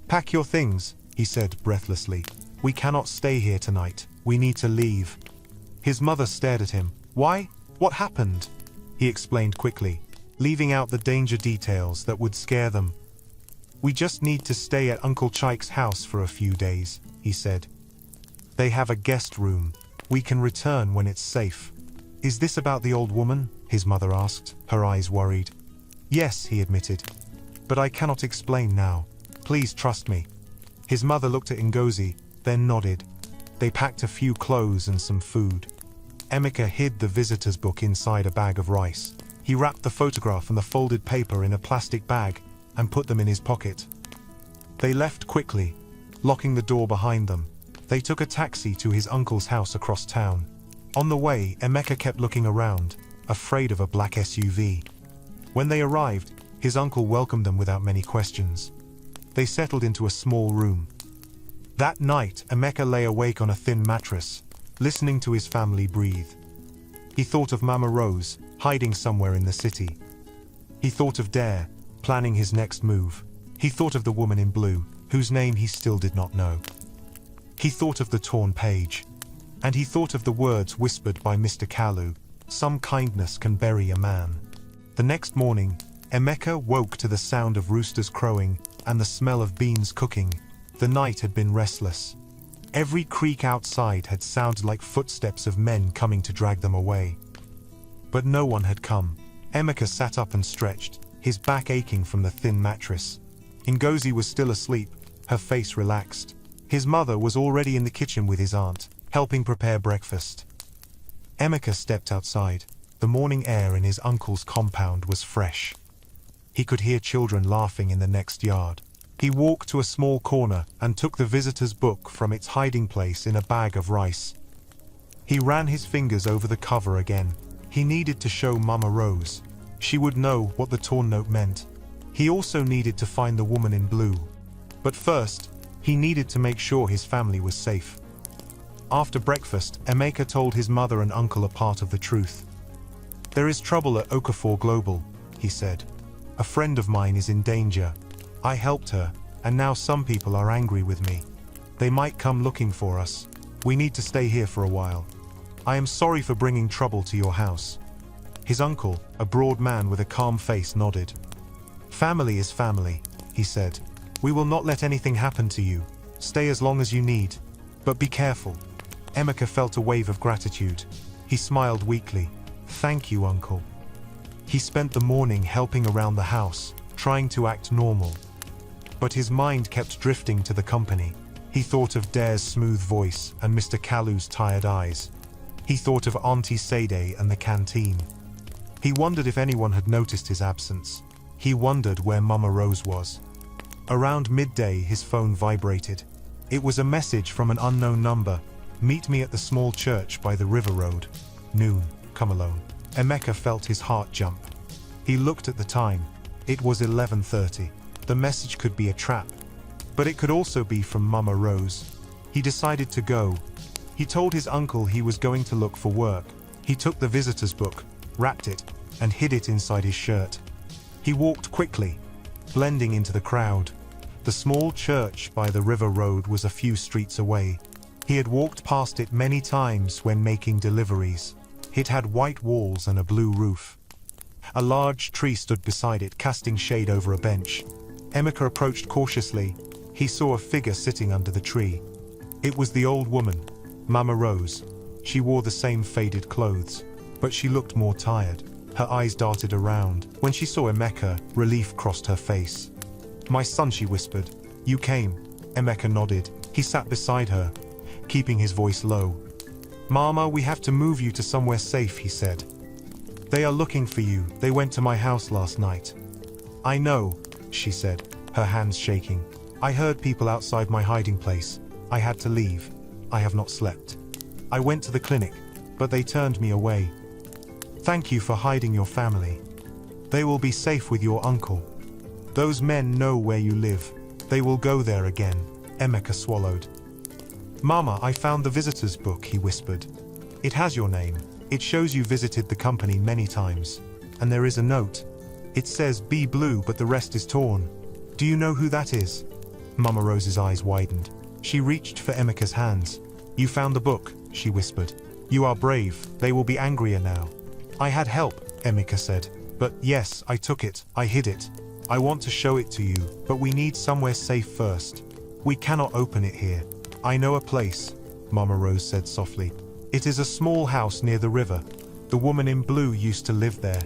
Pack your things, he said breathlessly. We cannot stay here tonight. We need to leave. His mother stared at him. Why? What happened? He explained quickly, leaving out the danger details that would scare them. We just need to stay at Uncle Chike's house for a few days, he said. They have a guest room. We can return when it's safe. Is this about the old woman? His mother asked, her eyes worried. Yes, he admitted. But I cannot explain now. Please trust me. His mother looked at Ngozi, then nodded. They packed a few clothes and some food. Emeka hid the visitor's book inside a bag of rice. He wrapped the photograph and the folded paper in a plastic bag and put them in his pocket. They left quickly, locking the door behind them. They took a taxi to his uncle's house across town. On the way, Emeka kept looking around, afraid of a black SUV. When they arrived, his uncle welcomed them without many questions. They settled into a small room. That night, Emeka lay awake on a thin mattress, listening to his family breathe. He thought of Mama Rose, hiding somewhere in the city. He thought of Dare, planning his next move. He thought of the woman in blue, whose name he still did not know. He thought of the torn page. And he thought of the words whispered by Mr. Kalu, some kindness can bury a man. The next morning, Emeka woke to the sound of roosters crowing and the smell of beans cooking. The night had been restless. Every creak outside had sounded like footsteps of men coming to drag them away. But no one had come. Emeka sat up and stretched, his back aching from the thin mattress. Ngozi was still asleep, her face relaxed. His mother was already in the kitchen with his aunt, helping prepare breakfast. Emeka stepped outside. The morning air in his uncle's compound was fresh. He could hear children laughing in the next yard. He walked to a small corner and took the visitor's book from its hiding place in a bag of rice. He ran his fingers over the cover again. He needed to show Mama Rose. She would know what the torn note meant. He also needed to find the woman in blue. But first, he needed to make sure his family was safe. After breakfast, Emeka told his mother and uncle a part of the truth. There is trouble at Okafor Global, he said. A friend of mine is in danger. I helped her, and now some people are angry with me. They might come looking for us. We need to stay here for a while. I am sorry for bringing trouble to your house. His uncle, a broad man with a calm face, nodded. Family is family, he said. We will not let anything happen to you. Stay as long as you need. But be careful. Emeka felt a wave of gratitude. He smiled weakly. Thank you, uncle. He spent the morning helping around the house, trying to act normal. But his mind kept drifting to the company. He thought of Dare's smooth voice and Mr. Kalu's tired eyes. He thought of Auntie Sade and the canteen. He wondered if anyone had noticed his absence. He wondered where Mama Rose was. Around midday, his phone vibrated. It was a message from an unknown number. Meet me at the small church by the river road. Noon. Come alone. Emeka felt his heart jump. He looked at the time. It was 11:30. The message could be a trap. But it could also be from Mama Rose. He decided to go. He told his uncle he was going to look for work. He took the visitor's book, wrapped it, and hid it inside his shirt. He walked quickly, blending into the crowd. The small church by the river road was a few streets away. He had walked past it many times when making deliveries. It had white walls and a blue roof. A large tree stood beside it, casting shade over a bench. Emeka approached cautiously. He saw a figure sitting under the tree. It was the old woman, Mama Rose. She wore the same faded clothes, but she looked more tired. Her eyes darted around. When she saw Emeka, relief crossed her face. "My son," she whispered. "You came." Emeka nodded. He sat beside her, keeping his voice low. "Mama, we have to move you to somewhere safe," he said. "They are looking for you. They went to my house last night." "I know," she said, her hands shaking. "I heard people outside my hiding place. I had to leave." I have not slept. I went to the clinic, but they turned me away. Thank you for hiding your family. They will be safe with your uncle. Those men know where you live. They will go there again. Emeka swallowed. Mama, I found the visitor's book, he whispered. It has your name. It shows you visited the company many times. And there is a note. It says Be Blue, but the rest is torn. Do you know who that is? Mama Rose's eyes widened. She reached for Emeka's hands. You found the book, she whispered. You are brave. They will be angrier now. I had help, Emeka said. But yes, I took it. I hid it. I want to show it to you, but we need somewhere safe first. We cannot open it here. I know a place, Mama Rose said softly. It is a small house near the river. The woman in blue used to live there.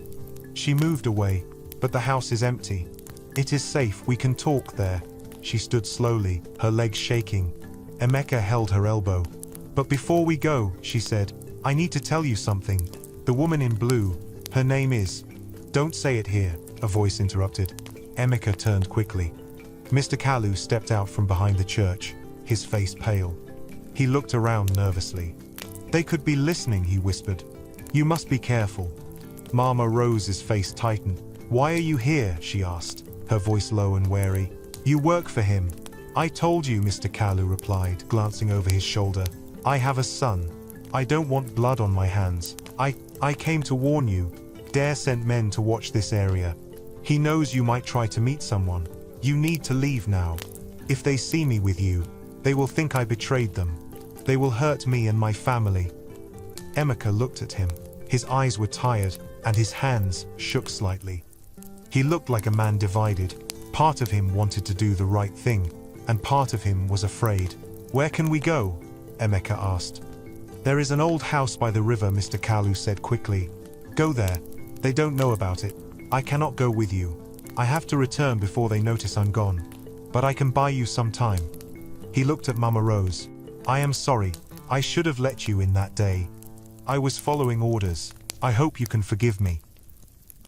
She moved away, but the house is empty. It is safe. We can talk there. She stood slowly, her legs shaking. Emeka held her elbow. But before we go, she said, I need to tell you something. The woman in blue, her name is... Don't say it here, a voice interrupted. Emeka turned quickly. Mr. Kalu stepped out from behind the church, his face pale. He looked around nervously. They could be listening, he whispered. You must be careful. Mama Rose's face tightened. Why are you here? She asked, her voice low and wary. You work for him. I told you, Mr. Kalu replied, glancing over his shoulder. I have a son. I don't want blood on my hands. I came to warn you. Dare sent men to watch this area. He knows you might try to meet someone. You need to leave now. If they see me with you, they will think I betrayed them. They will hurt me and my family. Emeka looked at him. His eyes were tired, and his hands shook slightly. He looked like a man divided. Part of him wanted to do the right thing, and part of him was afraid. Where can we go? Emeka asked. There is an old house by the river, Mr. Kalu said quickly. Go there. They don't know about it. I cannot go with you. I have to return before they notice I'm gone. But I can buy you some time. He looked at Mama Rose. I am sorry. I should have let you in that day. I was following orders. I hope you can forgive me.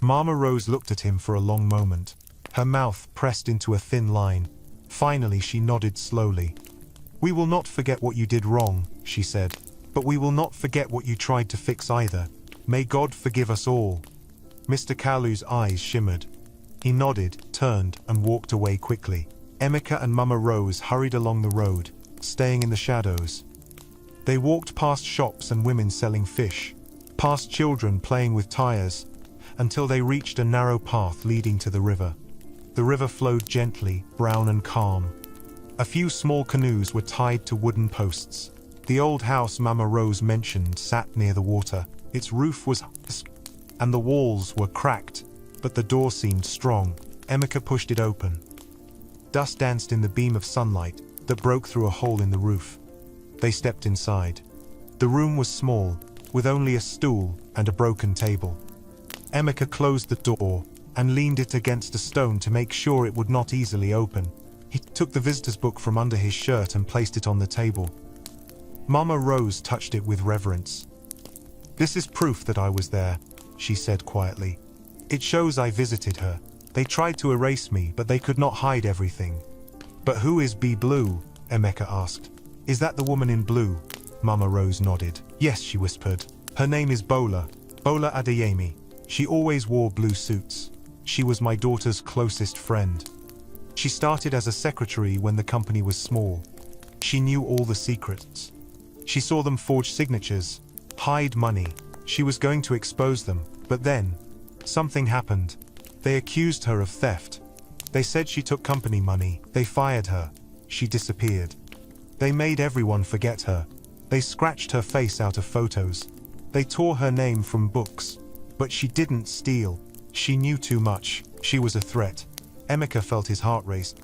Mama Rose looked at him for a long moment. Her mouth pressed into a thin line. Finally, she nodded slowly. We will not forget what you did wrong, she said. But we will not forget what you tried to fix either. May God forgive us all. Mr. Kalu's eyes shimmered. He nodded, turned, and walked away quickly. Emeka and Mama Rose hurried along the road, staying in the shadows. They walked past shops and women selling fish, past children playing with tires, until they reached a narrow path leading to the river. The river flowed gently, brown and calm. A few small canoes were tied to wooden posts. The old house Mama Rose mentioned sat near the water. Its roof was and the walls were cracked, but the door seemed strong. Emeka pushed it open. Dust danced in the beam of sunlight that broke through a hole in the roof. They stepped inside. The room was small, with only a stool and a broken table. Emeka closed the door and leaned it against a stone to make sure it would not easily open. He took the visitor's book from under his shirt and placed it on the table. Mama Rose touched it with reverence. This is proof that I was there, she said quietly. It shows I visited her. They tried to erase me, but they could not hide everything. But who is Be Blue? Emeka asked. Is that the woman in blue? Mama Rose nodded. Yes, she whispered. Her name is Bola Adeyemi. She always wore blue suits. She was my daughter's closest friend. She started as a secretary when the company was small. She knew all the secrets. She saw them forge signatures, hide money. She was going to expose them, but then something happened. They accused her of theft. They said she took company money. They fired her. She disappeared. They made everyone forget her. They scratched her face out of photos. They tore her name from books. But she didn't steal. She knew too much. She was a threat. Emeka felt his heart race.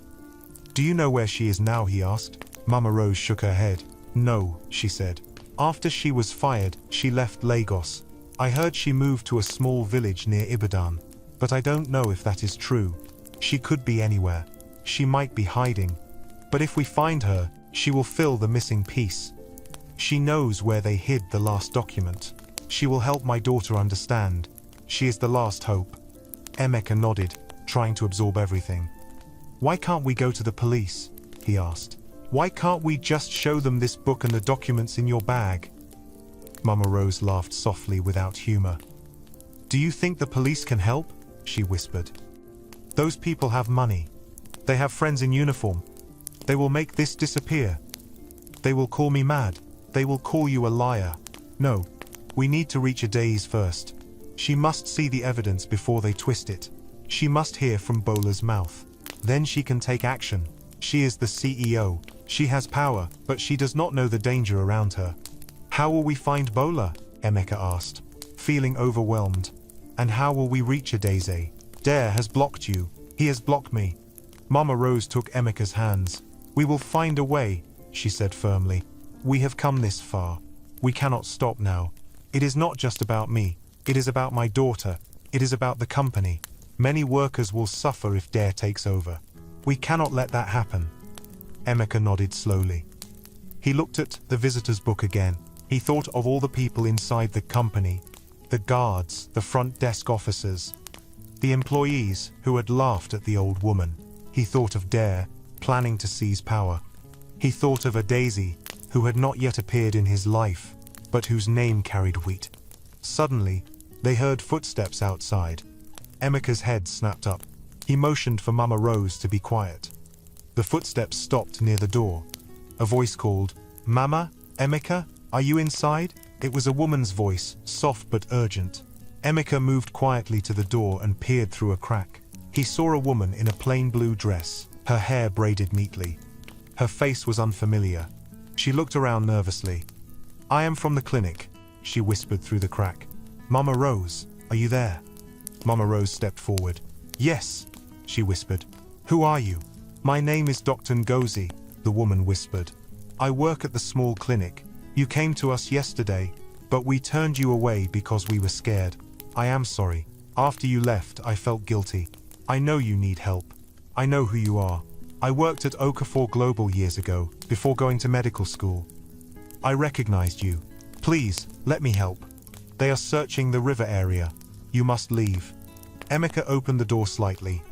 Do you know where she is now? He asked. Mama Rose shook her head. No, she said. After she was fired, she left Lagos. I heard she moved to a small village near Ibadan. But I don't know if that is true. She could be anywhere. She might be hiding. But if we find her, she will fill the missing piece. She knows where they hid the last document. She will help my daughter understand. She is the last hope. Emeka nodded, trying to absorb everything. Why can't we go to the police? He asked. Why can't we just show them this book and the documents in your bag? Mama Rose laughed softly without humor. Do you think the police can help? She whispered. Those people have money. They have friends in uniform. They will make this disappear. They will call me mad. They will call you a liar. No, we need to reach Adaze first. She must see the evidence before they twist it. She must hear from Bola's mouth. Then she can take action. She is the CEO. She has power, but she does not know the danger around her. How will we find Bola? Emeka asked, feeling overwhelmed. And how will we reach Adaze? Dare has blocked you. He has blocked me. Mama Rose took Emeka's hands. We will find a way, she said firmly. We have come this far. We cannot stop now. It is not just about me. It is about my daughter. It is about the company. Many workers will suffer if Dare takes over. We cannot let that happen. Emeka nodded slowly. He looked at the visitor's book again. He thought of all the people inside the company, the guards, the front desk officers, the employees who had laughed at the old woman. He thought of Dare, planning to seize power. He thought of a Daisy, who had not yet appeared in his life, but whose name carried weight. Suddenly, they heard footsteps outside. Emeka's head snapped up. He motioned for Mama Rose to be quiet. The footsteps stopped near the door. A voice called, "Mama, Emeka, are you inside?" It was a woman's voice, soft but urgent. Emeka moved quietly to the door and peered through a crack. He saw a woman in a plain blue dress, her hair braided neatly. Her face was unfamiliar. She looked around nervously. "I am from the clinic," she whispered through the crack. "Mama Rose, are you there?" Mama Rose stepped forward. "Yes," she whispered. "Who are you?" "My name is Dr. Ngozi," the woman whispered. "I work at the small clinic. You came to us yesterday, but we turned you away because we were scared. I am sorry. After you left, I felt guilty. I know you need help. I know who you are. I worked at Okafor Global years ago, before going to medical school. I recognized you. Please, let me help. They are searching the river area. You must leave." Emeka opened the door slightly.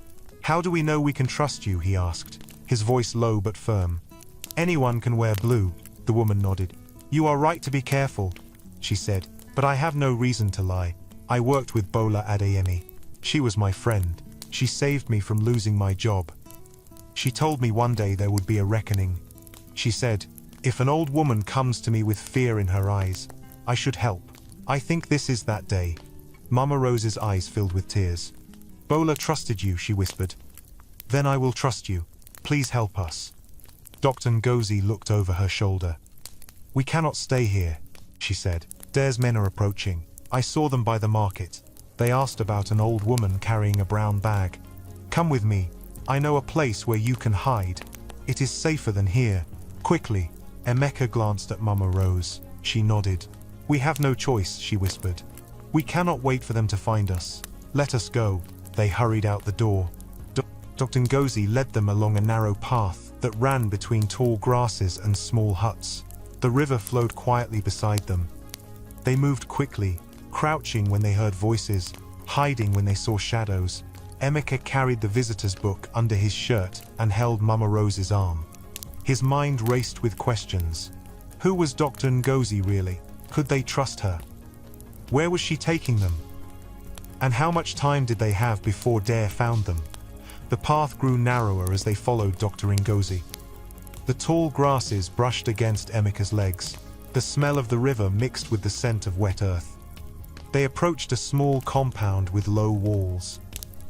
"How do we know we can trust you?" he asked, his voice low but firm. "Anyone can wear blue," the woman nodded. "You are right to be careful," she said, "but I have no reason to lie. I worked with Bola Adeyemi. She was my friend. She saved me from losing my job. She told me one day there would be a reckoning. She said, if an old woman comes to me with fear in her eyes, I should help. I think this is that day." Mama Rose's eyes filled with tears. "Bola trusted you," she whispered. "Then I will trust you. Please help us." Dr. Ngozi looked over her shoulder. "We cannot stay here," she said. "Dare's men are approaching. I saw them by the market. They asked about an old woman carrying a brown bag. Come with me. I know a place where you can hide. It is safer than here. Quickly." Emeka glanced at Mama Rose. She nodded. "We have no choice," she whispered. "We cannot wait for them to find us. Let us go." They hurried out the door. Dr. Ngozi led them along a narrow path that ran between tall grasses and small huts. The river flowed quietly beside them. They moved quickly, crouching when they heard voices, hiding when they saw shadows. Emeka carried the visitor's book under his shirt and held Mama Rose's arm. His mind raced with questions. Who was Dr. Ngozi really? Could they trust her? Where was she taking them? And how much time did they have before Dare found them? The path grew narrower as they followed Dr. Ngozi. The tall grasses brushed against Emeka's legs. The smell of the river mixed with the scent of wet earth. They approached a small compound with low walls.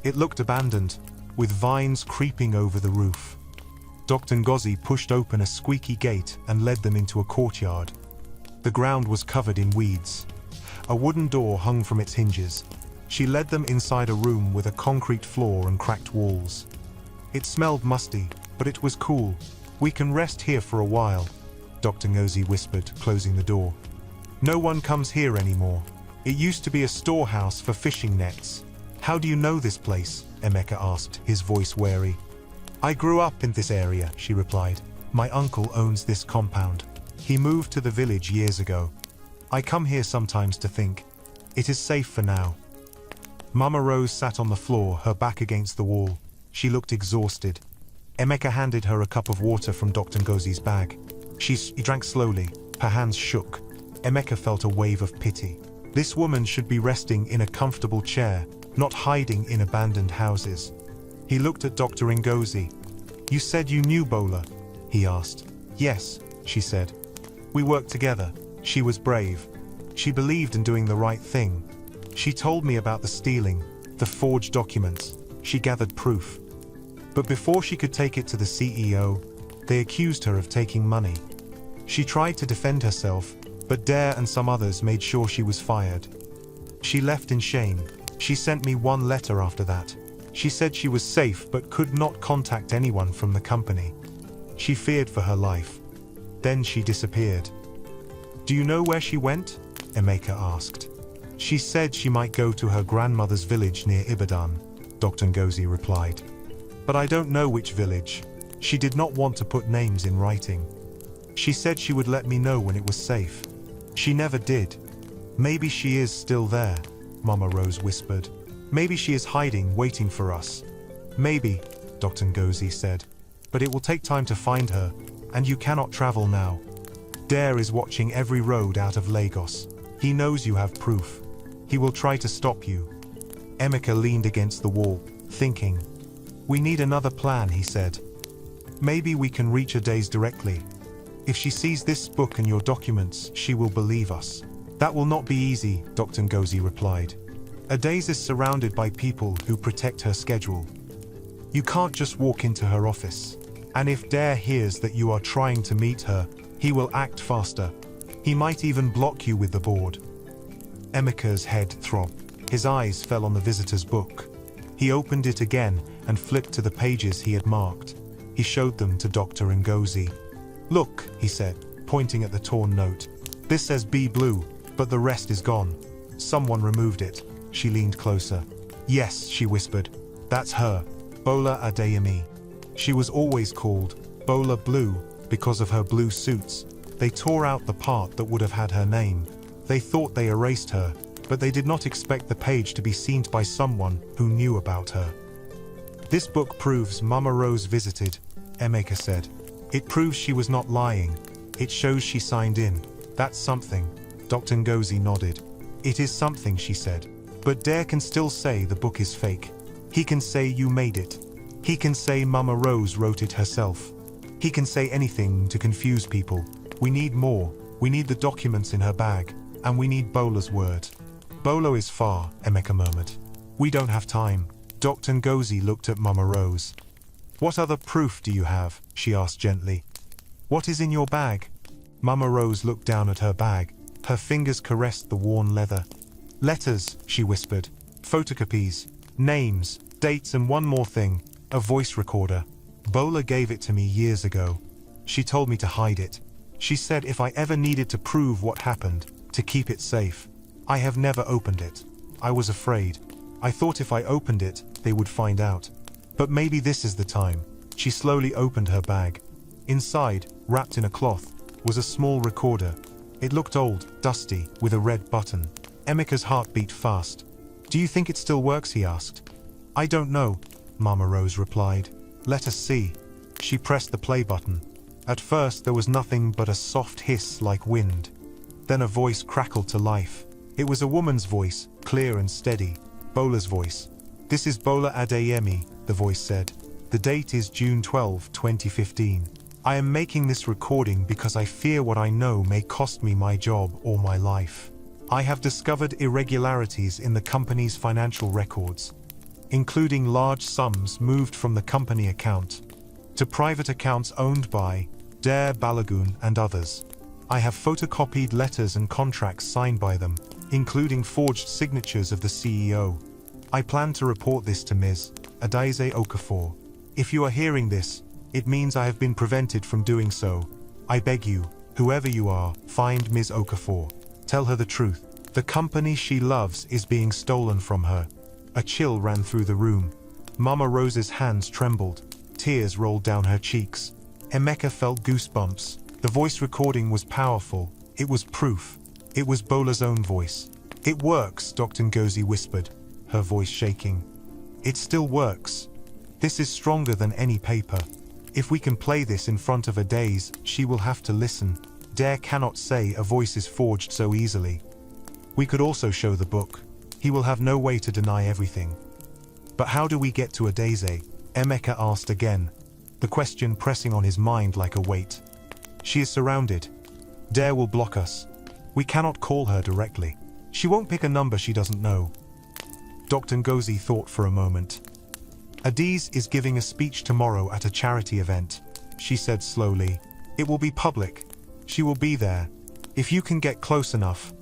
It looked abandoned, with vines creeping over the roof. Dr. Ngozi pushed open a squeaky gate and led them into a courtyard. The ground was covered in weeds. A wooden door hung from its hinges. She led them inside a room with a concrete floor and cracked walls. It smelled musty, but it was cool. "We can rest here for a while," Dr. Ngozi whispered, closing the door. "No one comes here anymore. It used to be a storehouse for fishing nets." "How do you know this place?" Emeka asked, his voice wary. "I grew up in this area," she replied. "My uncle owns this compound. He moved to the village years ago. I come here sometimes to think. It is safe for now." Mama Rose sat on the floor, her back against the wall. She looked exhausted. Emeka handed her a cup of water from Dr. Ngozi's bag. She drank slowly, her hands shook. Emeka felt a wave of pity. This woman should be resting in a comfortable chair, not hiding in abandoned houses. He looked at Dr. Ngozi. "You said you knew Bola?" he asked. "Yes," she said. "We worked together." She was brave. She believed in doing the right thing. She told me about the stealing, the forged documents. She gathered proof. But before she could take it to the CEO, they accused her of taking money. She tried to defend herself, but Dare and some others made sure she was fired. She left in shame. She sent me one letter after that. She said she was safe but could not contact anyone from the company. She feared for her life. Then she disappeared. "Do you know where she went?" Emeka asked. "She said she might go to her grandmother's village near Ibadan," Dr. Ngozi replied. "But I don't know which village. She did not want to put names in writing. She said she would let me know when it was safe. She never did. Maybe she is still there," Mama Rose whispered. "Maybe she is hiding, waiting for us." "Maybe," Dr. Ngozi said. "But it will take time to find her, and you cannot travel now. Dare is watching every road out of Lagos. He knows you have proof. He will try to stop you." Emeka leaned against the wall, thinking. "We need another plan," he said. "Maybe we can reach Adaze directly. If she sees this book and your documents, she will believe us." "That will not be easy," Dr. Ngozi replied. "Adaze is surrounded by people who protect her schedule. You can't just walk into her office. And if Dare hears that you are trying to meet her, he will act faster. He might even block you with the board." Emeka's head throbbed. His eyes fell on the visitor's book. He opened it again and flipped to the pages he had marked. He showed them to Dr. Ngozi. "Look," he said, pointing at the torn note. "This says B Blue, but the rest is gone. Someone removed it." She leaned closer. "Yes," she whispered. "That's her, Bola Adeyemi. She was always called Bola Blue because of her blue suits. They tore out the part that would have had her name. They thought they erased her, but they did not expect the page to be seen by someone who knew about her." "This book proves Mama Rose visited," Emeka said. "It proves she was not lying. It shows she signed in. That's something." Dr. Ngozi nodded. "It is something," she said. "But Dare can still say the book is fake. He can say you made it. He can say Mama Rose wrote it herself. He can say anything to confuse people. We need more. We need the documents in her bag, and we need Bola's word." "Bola is far," Emeka murmured. "We don't have time." Dr. Ngozi looked at Mama Rose. "What other proof do you have?" she asked gently. "What is in your bag?" Mama Rose looked down at her bag. Her fingers caressed the worn leather. "Letters," she whispered. "Photocopies, names, dates, and one more thing, a voice recorder. Bola gave it to me years ago. She told me to hide it. She said if I ever needed to prove what happened, to keep it safe. I have never opened it. I was afraid. I thought if I opened it, they would find out. But maybe this is the time." She slowly opened her bag. Inside, wrapped in a cloth, was a small recorder. It looked old, dusty, with a red button. Emeka's heart beat fast. "Do you think it still works?" he asked. "I don't know," Mama Rose replied. "Let us see." She pressed the play button. At first there was nothing but a soft hiss like wind. Then a voice crackled to life. It was a woman's voice, clear and steady. Bola's voice. "This is Bola Adeyemi," the voice said. "The date is June 12, 2015. I am making this recording because I fear what I know may cost me my job or my life. I have discovered irregularities in the company's financial records, including large sums moved from the company account to private accounts owned by Dare Balagun and others. I have photocopied letters and contracts signed by them, including forged signatures of the CEO. I plan to report this to Ms. Adaeze Okafor. If you are hearing this, it means I have been prevented from doing so. I beg you, whoever you are, find Ms. Okafor. Tell her the truth. The company she loves is being stolen from her." A chill ran through the room. Mama Rose's hands trembled. Tears rolled down her cheeks. Emeka felt goosebumps. The voice recording was powerful. It was proof. It was Bola's own voice. "It works," Dr. Ngozi whispered, her voice shaking. "It still works. This is stronger than any paper." If we can play this in front of Adaze, she will have to listen. Dare cannot say a voice is forged so easily. We could also show the book. He will have no way to deny everything. But how do we get to Adaze? Emeka asked again, the question pressing on his mind like a weight. She is surrounded. Dare will block us. We cannot call her directly. She won't pick a number she doesn't know. Dr. Ngozi thought for a moment. Adaze is giving a speech tomorrow at a charity event, she said slowly. It will be public. She will be there. If you can get close enough,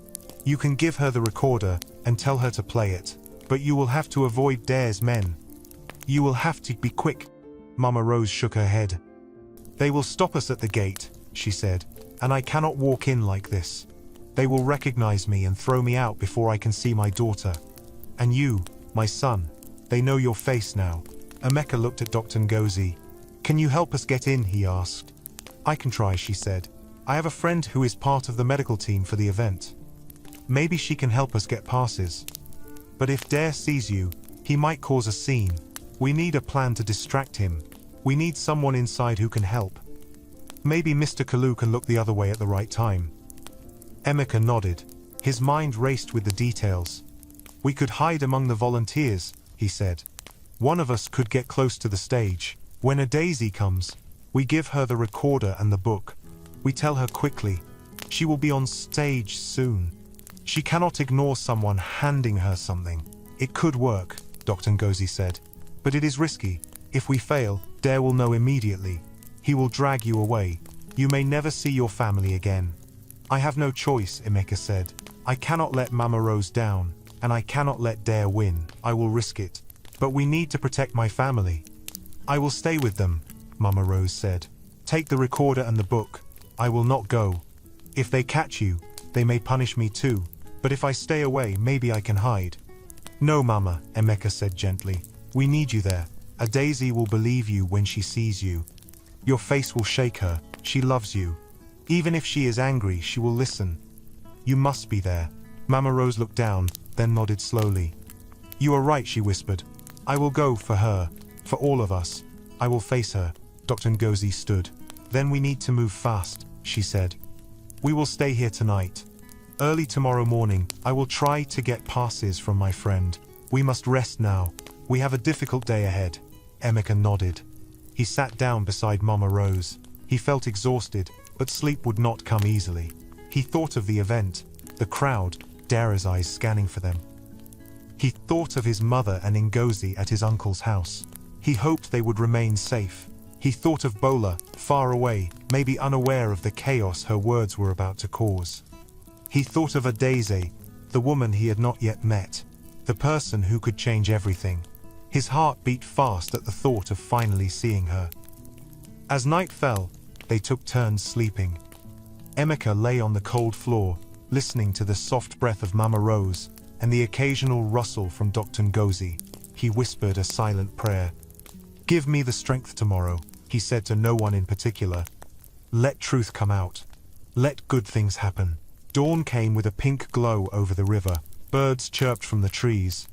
you can give her the recorder and tell her to play it. But you will have to avoid Dare's men. You will have to be quick. Mama Rose shook her head. They will stop us at the gate, she said, and I cannot walk in like this. They will recognize me and throw me out before I can see my daughter. And you, my son, they know your face now. Emeka looked at Dr. Ngozi. Can you help us get in, he asked. I can try, she said. I have a friend who is part of the medical team for the event. Maybe she can help us get passes. But if Dare sees you, he might cause a scene. We need a plan to distract him. We need someone inside who can help. Maybe Mr. Kalu can look the other way at the right time. Emeka nodded. His mind raced with the details. We could hide among the volunteers, he said. One of us could get close to the stage. When Adaze comes, we give her the recorder and the book. We tell her quickly. She will be on stage soon. She cannot ignore someone handing her something. It could work, Dr. Ngozi said. But it is risky. If we fail, Dare will know immediately. He will drag you away. You may never see your family again. I have no choice, Emeka said. I cannot let Mama Rose down, and I cannot let Dare win. I will risk it. But we need to protect my family. I will stay with them, Mama Rose said. Take the recorder and the book. I will not go. If they catch you, they may punish me too. But if I stay away, maybe I can hide. No, Mama, Emeka said gently. We need you there. Adaze will believe you when she sees you. Your face will shake her. She loves you. Even if she is angry, she will listen. You must be there. Mama Rose looked down, then nodded slowly. You are right, she whispered. I will go for her. For all of us. I will face her. Dr. Ngozi stood. Then we need to move fast, she said. We will stay here tonight. Early tomorrow morning, I will try to get passes from my friend. We must rest now. We have a difficult day ahead. Emeka nodded. He sat down beside Mama Rose. He felt exhausted, but sleep would not come easily. He thought of the event, the crowd, Dare's eyes scanning for them. He thought of his mother and Ngozi at his uncle's house. He hoped they would remain safe. He thought of Bola, far away, maybe unaware of the chaos her words were about to cause. He thought of Adaze, the woman he had not yet met, the person who could change everything. His heart beat fast at the thought of finally seeing her. As night fell, they took turns sleeping. Emeka lay on the cold floor, listening to the soft breath of Mama Rose and the occasional rustle from Dr. Ngozi. He whispered a silent prayer. Give me the strength tomorrow, he said to no one in particular. Let truth come out. Let good things happen. Dawn came with a pink glow over the river. Birds chirped from the trees.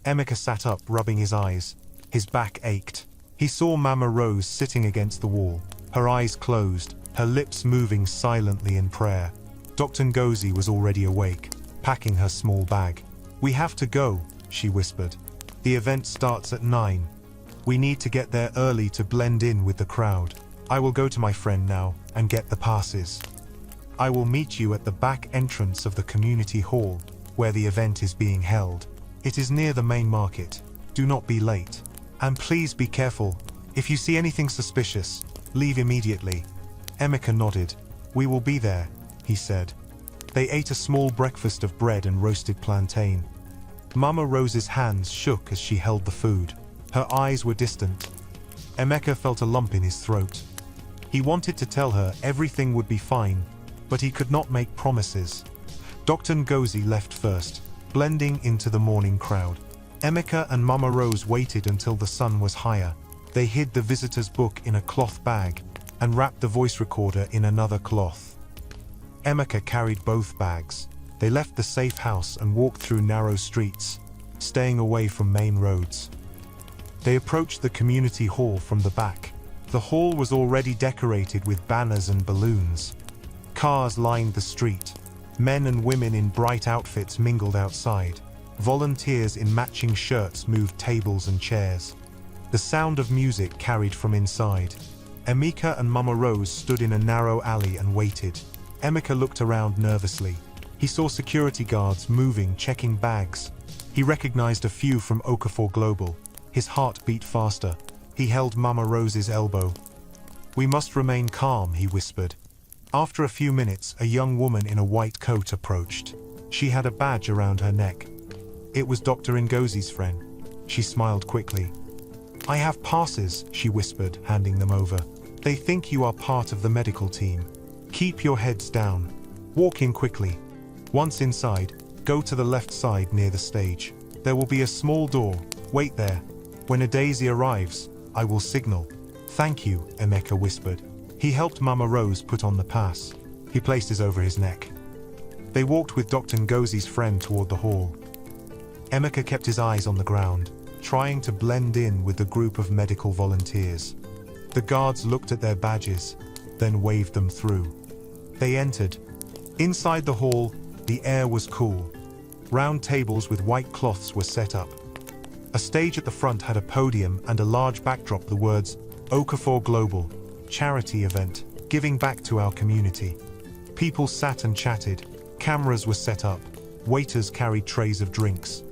Emeka sat up, rubbing his eyes. His back ached. He saw Mama Rose sitting against the wall, her eyes closed, her lips moving silently in prayer. Dr. Ngozi was already awake, packing her small bag. We have to go, she whispered. The event starts at 9. We need to get there early to blend in with the crowd. I will go to my friend now and get the passes. I will meet you at the back entrance of the community hall, where the event is being held. It is near the main market. Do not be late. And please be careful. If you see anything suspicious, leave immediately. Emeka nodded. We will be there, he said. They ate a small breakfast of bread and roasted plantain. Mama Rose's hands shook as she held the food. Her eyes were distant. Emeka felt a lump in his throat. He wanted to tell her everything would be fine, but he could not make promises. Dr. Ngozi left first, blending into the morning crowd. Emeka and Mama Rose waited until the sun was higher. They hid the visitor's book in a cloth bag and wrapped the voice recorder in another cloth. Emeka carried both bags. They left the safe house and walked through narrow streets, staying away from main roads. They approached the community hall from the back. The hall was already decorated with banners and balloons. Cars lined the street. Men and women in bright outfits mingled outside. Volunteers in matching shirts moved tables and chairs. The sound of music carried from inside. Emeka and Mama Rose stood in a narrow alley and waited. Emeka looked around nervously. He saw security guards moving, checking bags. He recognized a few from Okafor Global. His heart beat faster. He held Mama Rose's elbow. "We must remain calm," he whispered. After a few minutes, a young woman in a white coat approached. She had a badge around her neck. It was Dr. Ngozi's friend. She smiled quickly. "I have passes," she whispered, handing them over. "They think you are part of the medical team. Keep your heads down. Walk in quickly. Once inside, go to the left side near the stage. There will be a small door. Wait there. When a daisy arrives, I will signal." "Thank you," Emeka whispered. He helped Mama Rose put on the pass. He placed his over his neck. They walked with Dr. Ngozi's friend toward the hall. Emeka kept his eyes on the ground, trying to blend in with the group of medical volunteers. The guards looked at their badges, then waved them through. They entered. Inside the hall, the air was cool. Round tables with white cloths were set up. A stage at the front had a podium and a large backdrop, the words, "Okafor Global, charity event, giving back to our community." People sat and chatted. Cameras were set up. Waiters carried trays of drinks.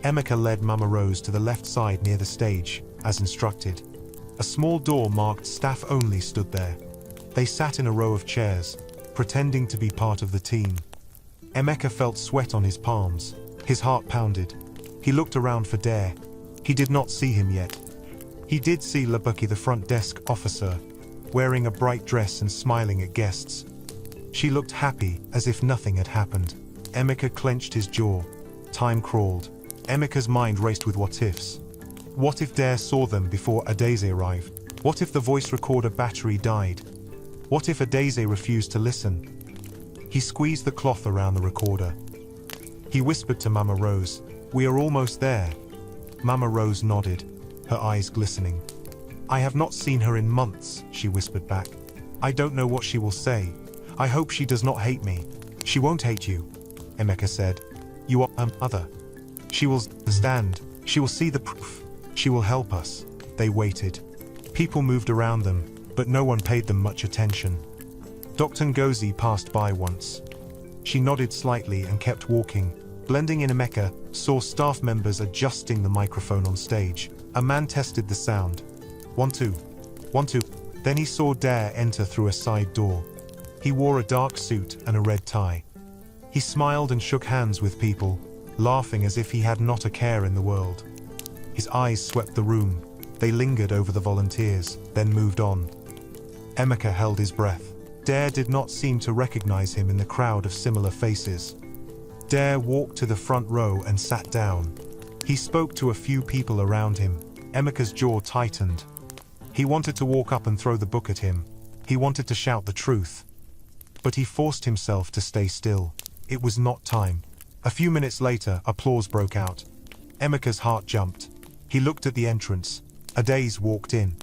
Emeka led Mama Rose to the left side near the stage, as instructed. A small door marked "Staff Only" stood there. They sat in a row of chairs, pretending to be part of the team. Emeka felt sweat on his palms. His heart pounded. He looked around for Dare. He did not see him yet. He did see Labuki, the front desk officer, wearing a bright dress and smiling at guests. She looked happy, as if nothing had happened. Emeka clenched his jaw. Time crawled. Emeka's mind raced with what-ifs. What if Dare saw them before Adaeze arrived? What if the voice recorder battery died? What if Adaeze refused to listen? He squeezed the cloth around the recorder. He whispered to Mama Rose, "We are almost there." Mama Rose nodded, her eyes glistening. "I have not seen her in months," she whispered back. "I don't know what she will say. I hope she does not hate me." "She won't hate you," Emeka said. "You are her mother. She will stand. She will see the proof. She will help us." They waited. People moved around them, but no one paid them much attention. Dr. Ngozi passed by once. She nodded slightly and kept walking. Blending in, Emeka saw staff members adjusting the microphone on stage. A man tested the sound. 1 2, 1 2. Then he saw Dare enter through a side door. He wore a dark suit and a red tie. He smiled and shook hands with people, laughing as if he had not a care in the world. His eyes swept the room. They lingered over the volunteers, then moved on. Emeka held his breath. Dare did not seem to recognize him in the crowd of similar faces. Dare walked to the front row and sat down. He spoke to a few people around him. Emeka's jaw tightened. He wanted to walk up and throw the book at him. He wanted to shout the truth. But he forced himself to stay still. It was not time. A few minutes later, applause broke out. Emeka's heart jumped. He looked at the entrance. Adaeze walked in.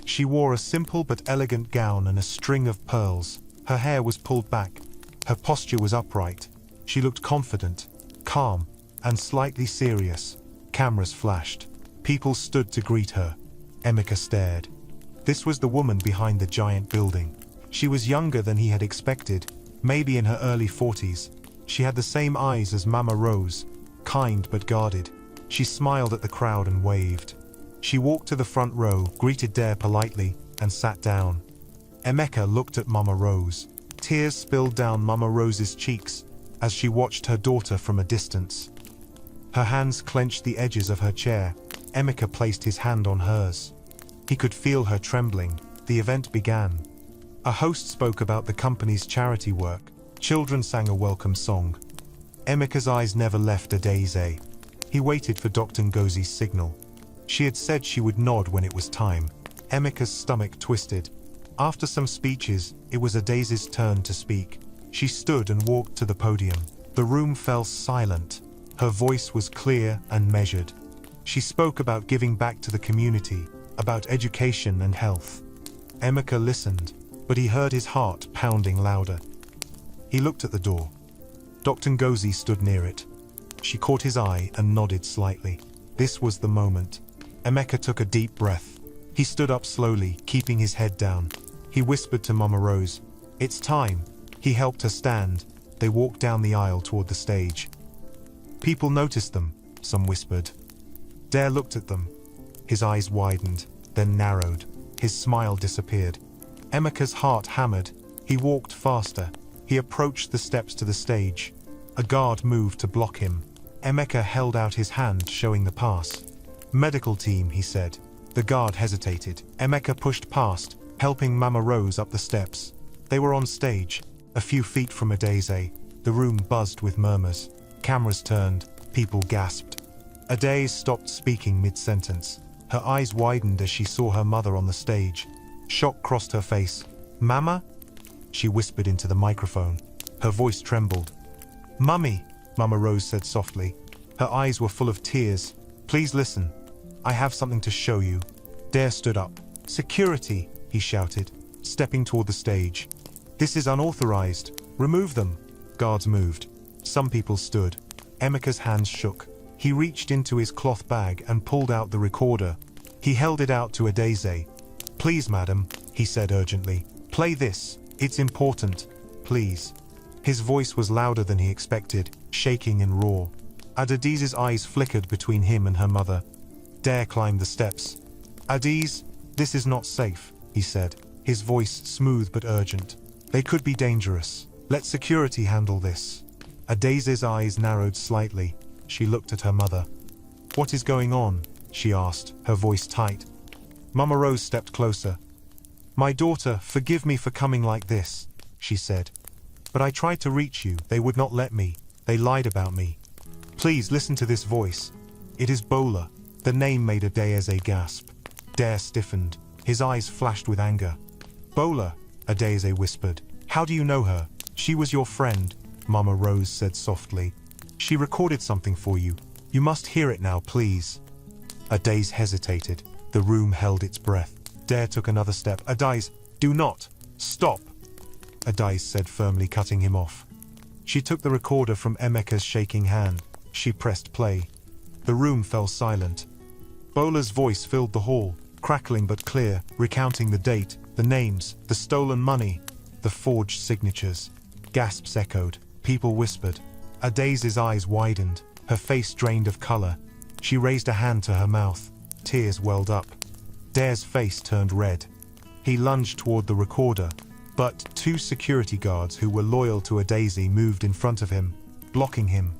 She wore a simple but elegant gown and a string of pearls. Her hair was pulled back. Her posture was upright. She looked confident, calm, and slightly serious. Cameras flashed. People stood to greet her. Emeka stared. This was the woman behind the giant building. She was younger than he had expected, maybe in her early 40s. She had the same eyes as Mama Rose, kind but guarded. She smiled at the crowd and waved. She walked to the front row, greeted Dare politely, and sat down. Emeka looked at Mama Rose. Tears spilled down Mama Rose's cheeks as she watched her daughter from a distance. Her hands clenched the edges of her chair. Emeka placed his hand on hers. He could feel her trembling. The event began. A host spoke about the company's charity work. Children sang a welcome song. Emeka's eyes never left Adaeze. He waited for Dr. Ngozi's signal. She had said she would nod when it was time. Emeka's stomach twisted. After some speeches, it was Adaze's turn to speak. She stood and walked to the podium. The room fell silent. Her voice was clear and measured. She spoke about giving back to the community, about education and health. Emeka listened, but he heard his heart pounding louder. He looked at the door. Dr. Ngozi stood near it. She caught his eye and nodded slightly. This was the moment. Emeka took a deep breath. He stood up slowly, keeping his head down. He whispered to Mama Rose, "It's time." He helped her stand. They walked down the aisle toward the stage. People noticed them, some whispered. Dare looked at them. His eyes widened, then narrowed. His smile disappeared. Emeka's heart hammered. He walked faster. He approached the steps to the stage. A guard moved to block him. Emeka held out his hand, showing the pass. "Medical team," he said. The guard hesitated. Emeka pushed past, helping Mama Rose up the steps. They were on stage, a few feet from Adaeze. The room buzzed with murmurs. Cameras turned. People gasped. Adaeze stopped speaking mid-sentence. Her eyes widened as she saw her mother on the stage. Shock crossed her face. "Mama?" She whispered into the microphone. Her voice trembled. "Mummy," Mama Rose said softly. Her eyes were full of tears. "Please listen. I have something to show you." Dare stood up. "Security," he shouted, stepping toward the stage. "This is unauthorized. Remove them." Guards moved. Some people stood. Emeka's hands shook. He reached into his cloth bag and pulled out the recorder. He held it out to Adaeze. "Please, madam," he said urgently. "Play this. It's important. Please." His voice was louder than he expected, shaking and raw. Adaeze's eyes flickered between him and her mother. Dare climbed the steps. "Adaeze, this is not safe," he said, his voice smooth but urgent. "They could be dangerous. Let security handle this." Adaeze's eyes narrowed slightly. She looked at her mother. "What is going on?" she asked, her voice tight. Mama Rose stepped closer. "My daughter, forgive me for coming like this," she said. "But I tried to reach you. They would not let me. They lied about me. Please listen to this voice. It is Bola." The name made Adaeze gasp. Dare stiffened. His eyes flashed with anger. "Bola," Adaeze whispered. "How do you know her?" "She was your friend," Mama Rose said softly. "She recorded something for you. You must hear it now, please." Adaeze hesitated. The room held its breath. Dare took another step. "Adaeze, do not! Stop!" Adaeze said firmly, cutting him off. She took the recorder from Emeka's shaking hand. She pressed play. The room fell silent. Bola's voice filled the hall, crackling but clear, recounting the date, the names, the stolen money, the forged signatures. Gasps echoed. People whispered. Adaeze's eyes widened, her face drained of color. She raised a hand to her mouth. Tears welled up. Dare's face turned red. He lunged toward the recorder, but two security guards who were loyal to Adaeze moved in front of him, blocking him.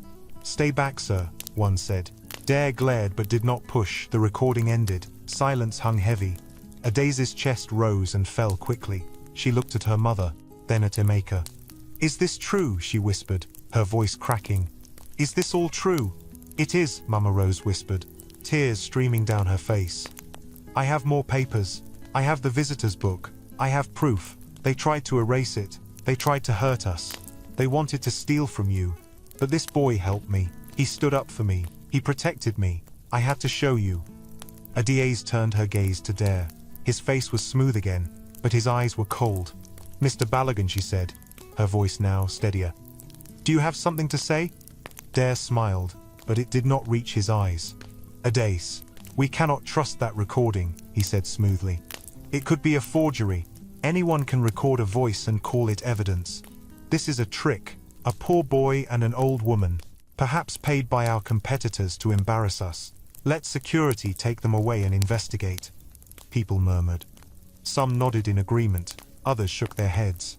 "Stay back, sir," one said. Dare glared but did not push. The recording ended. Silence hung heavy. Adaeze's chest rose and fell quickly. She looked at her mother, then at Emeka. "Is this true?" she whispered, her voice cracking. "Is this all true?" "It is," Mama Rose whispered, tears streaming down her face. "I have more papers. I have the visitor's book. I have proof. They tried to erase it. They tried to hurt us. They wanted to steal from you. But this boy helped me. He stood up for me. He protected me. I had to show you." Adaeze turned her gaze to Dare. His face was smooth again, but his eyes were cold. "Mr. Balogun," she said, her voice now steadier. "Do you have something to say?" Dare smiled, but it did not reach his eyes. "Adaeze, we cannot trust that recording," he said smoothly. "It could be a forgery. Anyone can record a voice and call it evidence. This is a trick, a poor boy and an old woman, perhaps paid by our competitors to embarrass us. Let security take them away and investigate." People murmured. Some nodded in agreement, others shook their heads.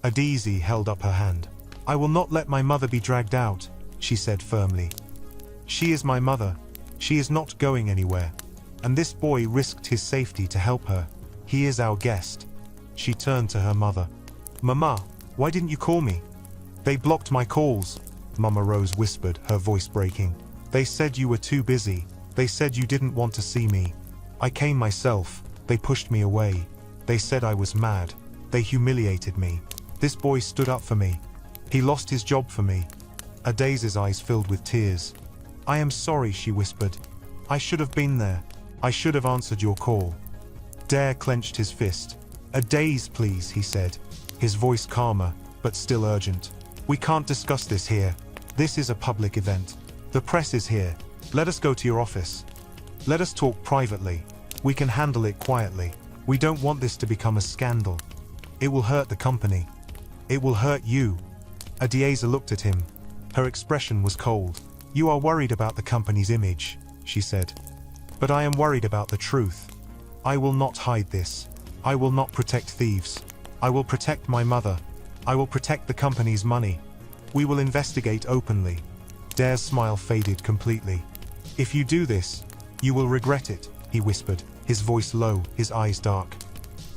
Adaeze held up her hand. "I will not let my mother be dragged out," she said firmly. "She is my mother. She is not going anywhere. And this boy risked his safety to help her. He is our guest." She turned to her mother. "Mama, why didn't you call me?" "They blocked my calls," Mama Rose whispered, her voice breaking. "They said you were too busy. They said you didn't want to see me. I came myself. They pushed me away. They said I was mad. They humiliated me. This boy stood up for me. He lost his job for me." Adaeze's eyes filled with tears. "I am sorry," she whispered. "I should have been there. I should have answered your call." Dare clenched his fist. A daze, please, he said, his voice calmer, but still urgent. We can't discuss this here. This is a public event. The press is here. Let us go to your office. Let us talk privately. We can handle it quietly. We don't want this to become a scandal. It will hurt the company. It will hurt you. Adieza looked at him. Her expression was cold. You are worried about the company's image, she said. But I am worried about the truth. I will not hide this. I will not protect thieves. I will protect my mother. I will protect the company's money. We will investigate openly. Dare's smile faded completely. If you do this, you will regret it, he whispered, his voice low, his eyes dark.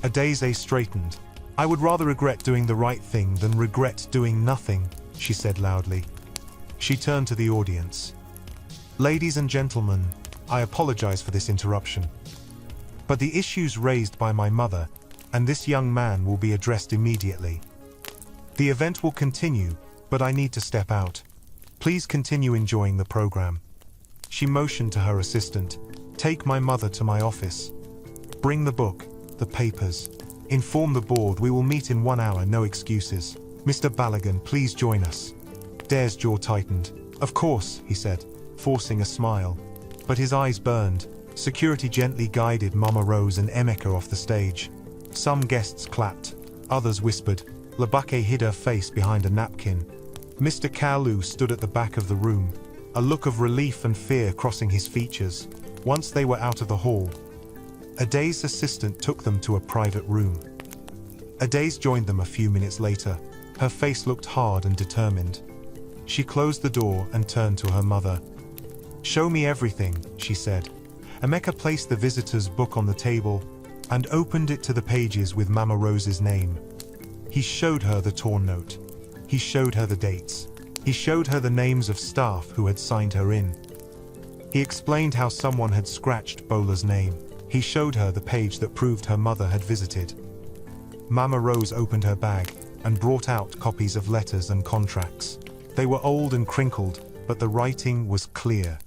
Adieza straightened. I would rather regret doing the right thing than regret doing nothing, she said loudly. She turned to the audience. Ladies and gentlemen, I apologize for this interruption. But the issues raised by my mother and this young man will be addressed immediately. The event will continue, but I need to step out. Please continue enjoying the program. She motioned to her assistant. Take my mother to my office. Bring the book, the papers. Inform the board we will meet in 1 hour, no excuses. Mr. Balogun, please join us. Dare's jaw tightened. Of course, he said, forcing a smile. But his eyes burned. Security gently guided Mama Rose and Emeka off the stage. Some guests clapped. Others whispered. Labake hid her face behind a napkin. Mr. Kalu stood at the back of the room, a look of relief and fear crossing his features. Once they were out of the hall, Ade's assistant took them to a private room. Ades joined them a few minutes later. Her face looked hard and determined. She closed the door and turned to her mother. Show me everything, she said. Emeka placed the visitor's book on the table and opened it to the pages with Mama Rose's name. He showed her the torn note. He showed her the dates. He showed her the names of staff who had signed her in. He explained how someone had scratched Bola's name. He showed her the page that proved her mother had visited. Mama Rose opened her bag and brought out copies of letters and contracts. They were old and crinkled, but the writing was clear.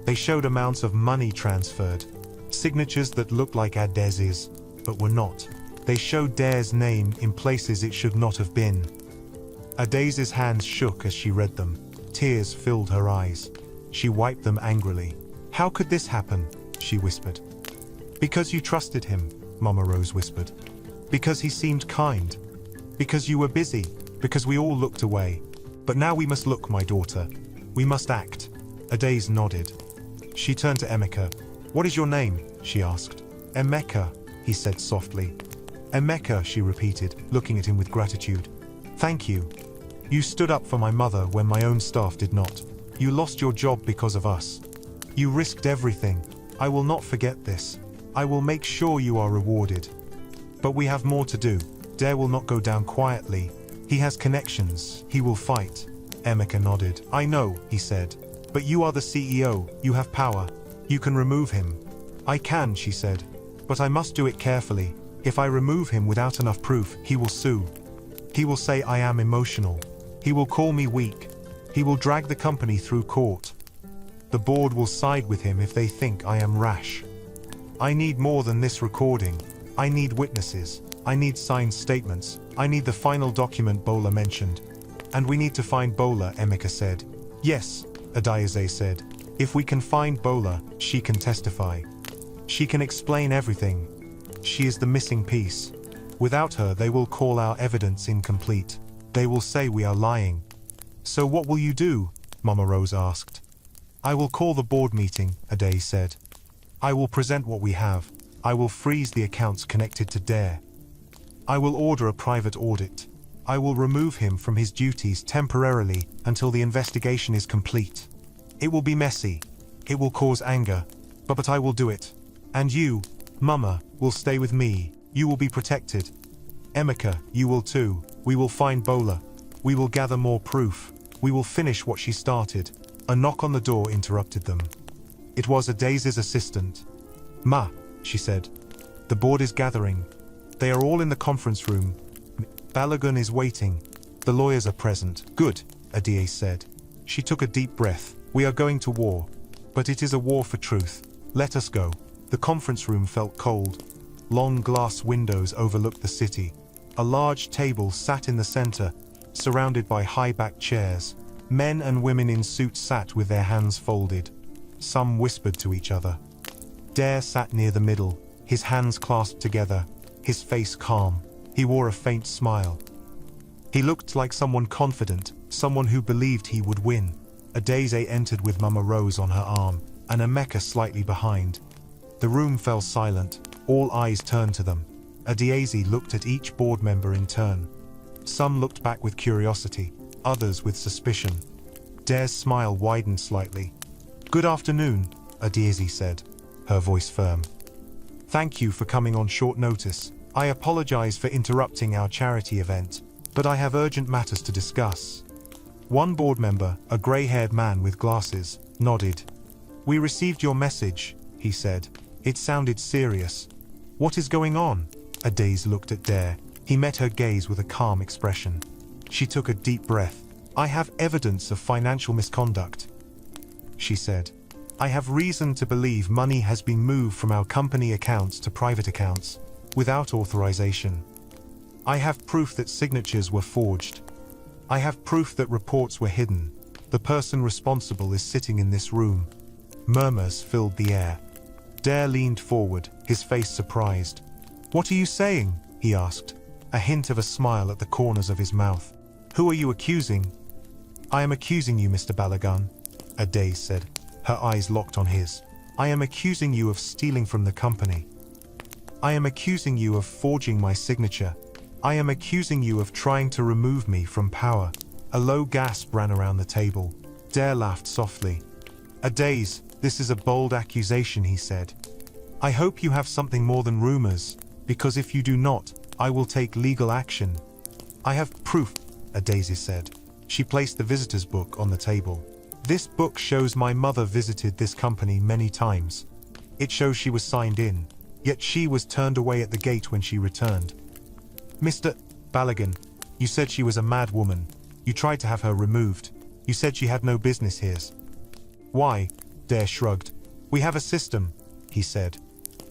They showed amounts of money transferred, signatures that looked like Adez's, but were not. They showed Dare's name in places it should not have been. Adez's hands shook as she read them. Tears filled her eyes. She wiped them angrily. How could this happen? She whispered. Because you trusted him, Mama Rose whispered. Because he seemed kind. Because you were busy. Because we all looked away. But now we must look, my daughter. We must act. Adez nodded. She turned to Emeka. What is your name? She asked. Emeka, he said softly. Emeka, she repeated, looking at him with gratitude. Thank you. You stood up for my mother when my own staff did not. You lost your job because of us. You risked everything. I will not forget this. I will make sure you are rewarded. But we have more to do. Dare will not go down quietly. He has connections. He will fight. Emeka nodded. I know, he said. But you are the CEO. You have power. You can remove him. I can, she said. But I must do it carefully. If I remove him without enough proof, he will sue. He will say I am emotional. He will call me weak. He will drag the company through court. The board will side with him if they think I am rash. I need more than this recording. I need witnesses. I need signed statements. I need the final document Bola mentioned. And we need to find Bola, Emeka said. Yes, Adieze said. If we can find Bola, she can testify. She can explain everything. She is the missing piece. Without her, they will call our evidence incomplete. They will say we are lying. So what will you do? Mama Rose asked. I will call the board meeting, Ade said. I will present what we have. I will freeze the accounts connected to Dare. I will order a private audit. I will remove him from his duties temporarily until the investigation is complete. It will be messy. It will cause anger. But I will do it. And you, Mama, will stay with me. You will be protected. Emeka, you will too. We will find Bola. We will gather more proof. We will finish what she started. A knock on the door interrupted them. It was Adeze's assistant. Ma, she said. The board is gathering. They are all in the conference room. Balogun is waiting. The lawyers are present. Good, Adie said. She took a deep breath. We are going to war. But it is a war for truth. Let us go. The conference room felt cold. Long glass windows overlooked the city. A large table sat in the center, surrounded by high-backed chairs. Men and women in suits sat with their hands folded. Some whispered to each other. Dare sat near the middle, his hands clasped together, his face calm. He wore a faint smile. He looked like someone confident, someone who believed he would win. Adeze entered with Mama Rose on her arm, and Emeka slightly behind. The room fell silent. All eyes turned to them. Adeze looked at each board member in turn. Some looked back with curiosity, others with suspicion. Dare's smile widened slightly. "Good afternoon," Adeze said, her voice firm. "Thank you for coming on short notice. I apologize for interrupting our charity event, but I have urgent matters to discuss." One board member, a gray-haired man with glasses, nodded. "We received your message," he said. It sounded serious. "What is going on?" Adeze looked at Dare. He met her gaze with a calm expression. She took a deep breath. "I have evidence of financial misconduct," she said. "I have reason to believe money has been moved from our company accounts to private accounts, without authorization. I have proof that signatures were forged. I have proof that reports were hidden. The person responsible is sitting in this room." Murmurs filled the air. Dare leaned forward, his face surprised. "What are you saying?" he asked, a hint of a smile at the corners of his mouth. "Who are you accusing?" "I am accusing you, Mr. Balagun," Adeze said, her eyes locked on his. "I am accusing you of stealing from the company. I am accusing you of forging my signature. I am accusing you of trying to remove me from power." A low gasp ran around the table. Dare laughed softly. "Adeze, this is a bold accusation," he said. "I hope you have something more than rumors, because if you do not, I will take legal action." "I have proof," Adeze said. She placed the visitor's book on the table. "This book shows my mother visited this company many times. It shows she was signed in, yet she was turned away at the gate when she returned. Mr. Balagun, you said she was a mad woman. You tried to have her removed. You said she had no business here." "Why?" Dare shrugged. "We have a system," he said.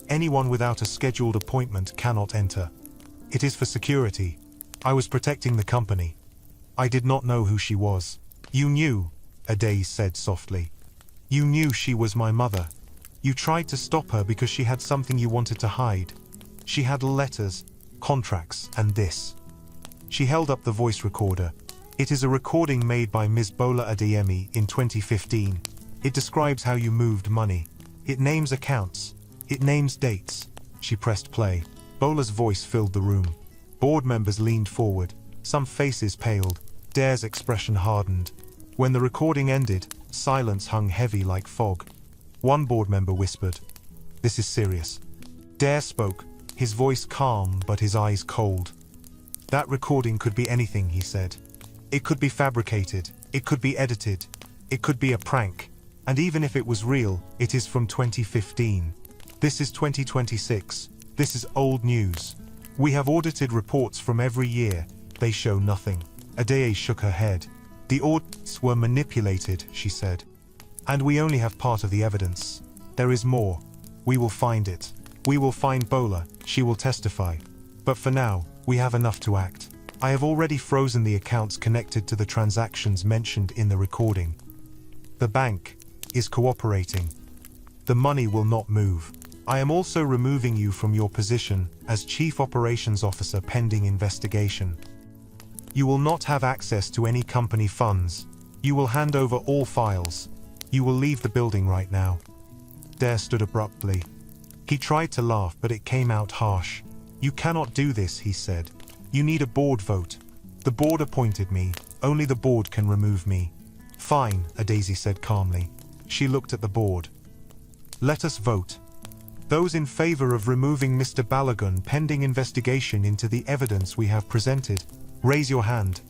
"Anyone without a scheduled appointment cannot enter. It is for security. I was protecting the company. I did not know who she was." "You knew," Adeze said softly. "You knew she was my mother. You tried to stop her because she had something you wanted to hide. She had letters, contracts, and this." She held up the voice recorder. "It is a recording made by Ms. Bola Adeyemi in 2015. It describes how you moved money. It names accounts. It names dates." She pressed play. Bola's voice filled the room. Board members leaned forward. Some faces paled. Dare's expression hardened. When the recording ended, silence hung heavy like fog. One board member whispered, "This is serious." Dare spoke, his voice calm but his eyes cold. "That recording could be anything," he said. "It could be fabricated. It could be edited. It could be a prank. And even if it was real, it is from 2015. This is 2026. This is old news. We have audited reports from every year. They show nothing." Adeye shook her head. "The audits were manipulated," she said. "And we only have part of the evidence. There is more. We will find it. We will find Bola. She will testify. But for now, we have enough to act. I have already frozen the accounts connected to the transactions mentioned in the recording. The bank is cooperating. The money will not move. I am also removing you from your position as Chief Operations Officer pending investigation. You will not have access to any company funds. You will hand over all files. You will leave the building right now." Dare stood abruptly. He tried to laugh, but it came out harsh. "You cannot do this," he said. "You need a board vote. The board appointed me. Only the board can remove me." "Fine," Adeze said calmly. She looked at the board. "Let us vote. Those in favor of removing Mr. Balagun pending investigation into the evidence we have presented, raise your hand."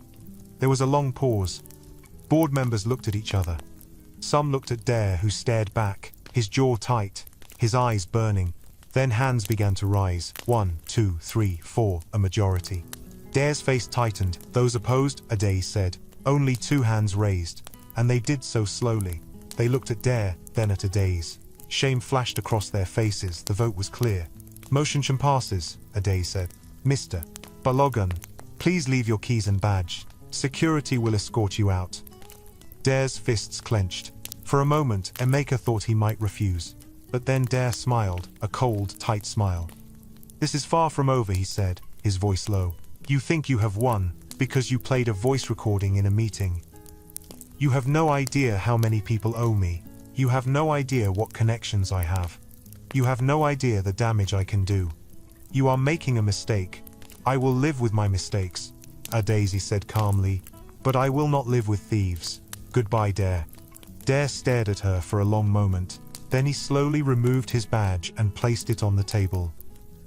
There was a long pause. Board members looked at each other. Some looked at Dare, who stared back, his jaw tight, his eyes burning. Then hands began to rise. 1, 2, 3, 4, a majority. Dare's face tightened. "Those opposed?" Adeze said. Only 2 hands raised, and they did so slowly. They looked at Dare, then at Adeze. Shame flashed across their faces. The vote was clear. Motion passes, Ade said. Mr. Balogun, please leave your keys and badge. Security will escort you out. Dare's fists clenched. For a moment, Emeka thought he might refuse. But then Dare smiled, a cold, tight smile. This is far from over, he said, his voice low. You think you have won, because you played a voice recording in a meeting. You have no idea how many people owe me. You have no idea what connections I have. You have no idea the damage I can do. You are making a mistake. I will live with my mistakes, Adaeze said calmly, but I will not live with thieves. Goodbye, Dare. Dare stared at her for a long moment. Then he slowly removed his badge and placed it on the table.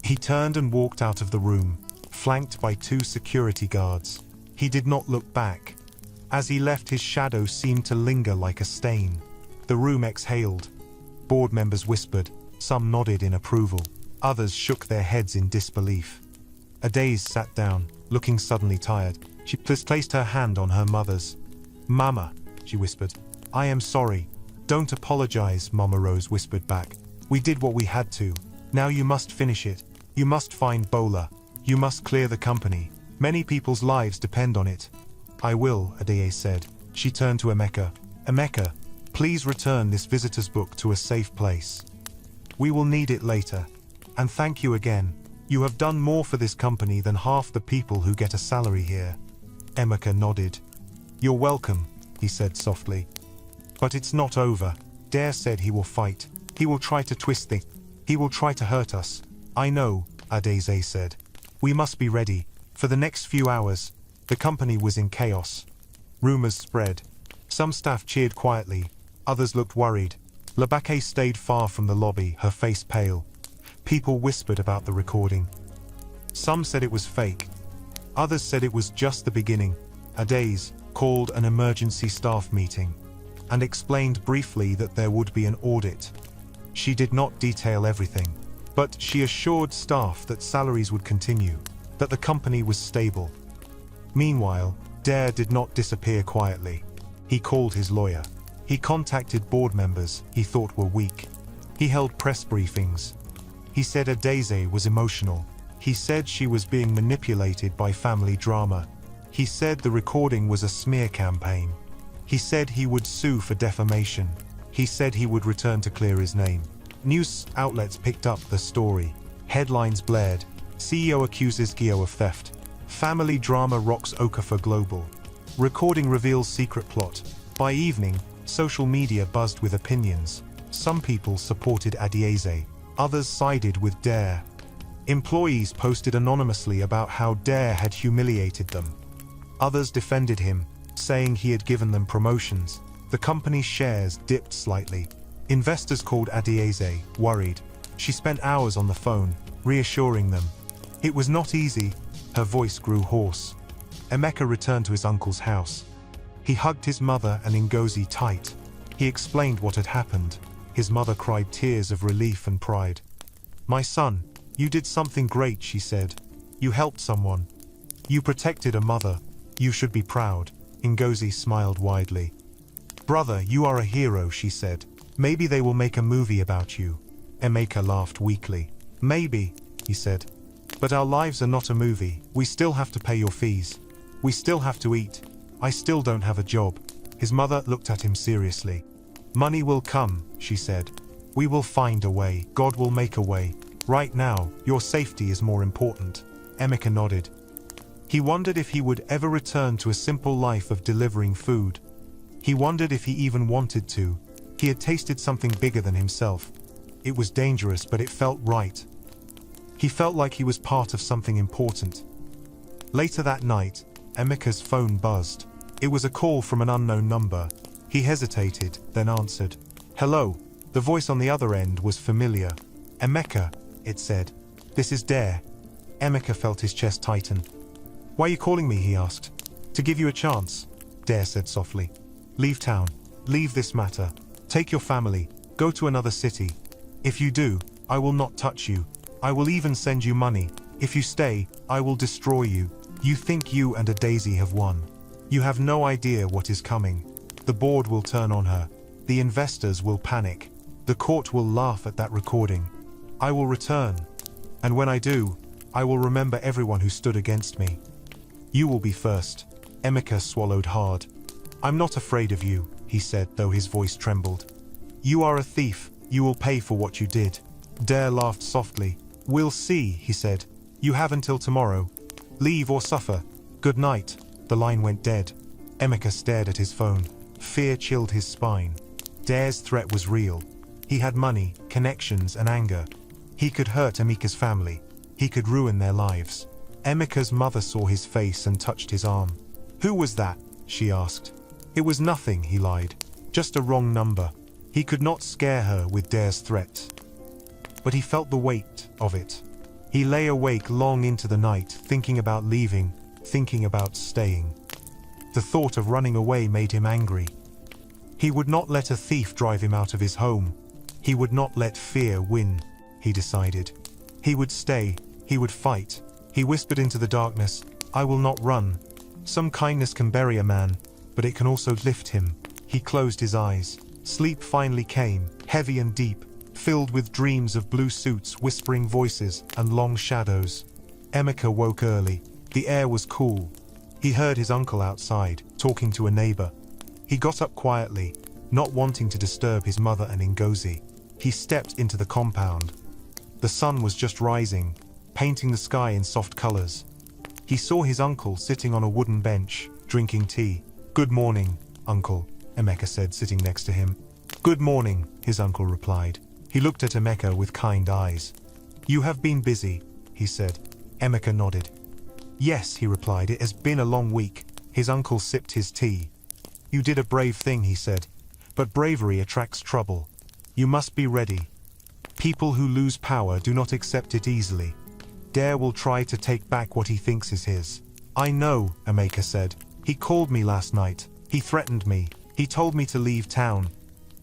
He turned and walked out of the room, flanked by 2 security guards. He did not look back. As he left, his shadow seemed to linger like a stain. The room exhaled. Board members whispered. Some nodded in approval. Others shook their heads in disbelief. Adaeze sat down, looking suddenly tired. She placed her hand on her mother's. Mama, she whispered. I am sorry. Don't apologize, Mama Rose whispered back. We did what we had to. Now you must finish it. You must find Bola. You must clear the company. Many people's lives depend on it. I will, Adaeze said. She turned to Emeka. Emeka, please return this visitor's book to a safe place. We will need it later. And thank you again. You have done more for this company than half the people who get a salary here. Emeka nodded. You're welcome, he said softly. But it's not over. Dare said he will fight. He will try to twist things. He will try to hurt us. I know, Adaeze said. We must be ready. For the next few hours, the company was in chaos. Rumors spread. Some staff cheered quietly. Others looked worried. Labake stayed far from the lobby, her face pale. People whispered about the recording. Some said it was fake. Others said it was just the beginning. Adaeze called an emergency staff meeting and explained briefly that there would be an audit. She did not detail everything, but she assured staff that salaries would continue, that the company was stable. Meanwhile, Dare did not disappear quietly. He called his lawyer. He contacted board members he thought were weak. He held press briefings. He said Adaeze was emotional. He said she was being manipulated by family drama. He said the recording was a smear campaign. He said he would sue for defamation. He said he would return to clear his name. News outlets picked up the story. Headlines blared. CEO accuses Gio of theft. Family drama rocks Okafor Global. Recording reveals secret plot. By evening, social media buzzed with opinions. Some people supported Adaeze. Others sided with Dare. Employees posted anonymously about how Dare had humiliated them. Others defended him, saying he had given them promotions. The company's shares dipped slightly. Investors called Adaeze, worried. She spent hours on the phone, reassuring them. It was not easy. Her voice grew hoarse. Emeka returned to his uncle's house. He hugged his mother and Ngozi tight. He explained what had happened. His mother cried tears of relief and pride. My son, you did something great, she said. You helped someone. You protected a mother. You should be proud. Ngozi smiled widely. Brother, you are a hero, she said. Maybe they will make a movie about you. Emeka laughed weakly. Maybe, he said. But our lives are not a movie. We still have to pay your fees. We still have to eat. I still don't have a job. His mother looked at him seriously. Money will come, she said. We will find a way. God will make a way. Right now, your safety is more important. Emeka nodded. He wondered if he would ever return to a simple life of delivering food. He wondered if he even wanted to. He had tasted something bigger than himself. It was dangerous, but it felt right. He felt like he was part of something important. Later that night, Emeka's phone buzzed. It was a call from an unknown number. He hesitated, then answered. Hello. The voice on the other end was familiar. Emeka, it said. This is Dare. Emeka felt his chest tighten. Why are you calling me, he asked. To give you a chance, Dare said softly. Leave town. Leave this matter. Take your family. Go to another city. If you do, I will not touch you. I will even send you money. If you stay, I will destroy you. You think you and Adaeze have won. You have no idea what is coming. The board will turn on her. The investors will panic. The court will laugh at that recording. I will return. And when I do, I will remember everyone who stood against me. You will be first. Emeka swallowed hard. I'm not afraid of you, he said, though his voice trembled. You are a thief. You will pay for what you did. Dare laughed softly. We'll see, he said. You have until tomorrow. Leave or suffer. Good night. The line went dead. Emeka stared at his phone. Fear chilled his spine. Dare's threat was real. He had money, connections, and anger. He could hurt Emeka's family. He could ruin their lives. Emeka's mother saw his face and touched his arm. Who was that? She asked. It was nothing, he lied. Just a wrong number. He could not scare her with Dare's threat. But he felt the weight of it. He lay awake long into the night, thinking about leaving, thinking about staying. The thought of running away made him angry. He would not let a thief drive him out of his home. He would not let fear win, he decided. He would stay. He would fight. He whispered into the darkness, I will not run. Some kindness can bury a man, but it can also lift him. He closed his eyes. Sleep finally came, heavy and deep, filled with dreams of blue suits, whispering voices, and long shadows. Emeka woke early. The air was cool. He heard his uncle outside, talking to a neighbor. He got up quietly, not wanting to disturb his mother and Ngozi. He stepped into the compound. The sun was just rising, painting the sky in soft colors. He saw his uncle sitting on a wooden bench, drinking tea. Good morning, uncle, Emeka said, sitting next to him. Good morning, his uncle replied. He looked at Emeka with kind eyes. You have been busy, he said. Emeka nodded. Yes, he replied, it has been a long week. His uncle sipped his tea. You did a brave thing, he said. But bravery attracts trouble. You must be ready. People who lose power do not accept it easily. Dare will try to take back what he thinks is his. I know, Emeka said. He called me last night. He threatened me. He told me to leave town.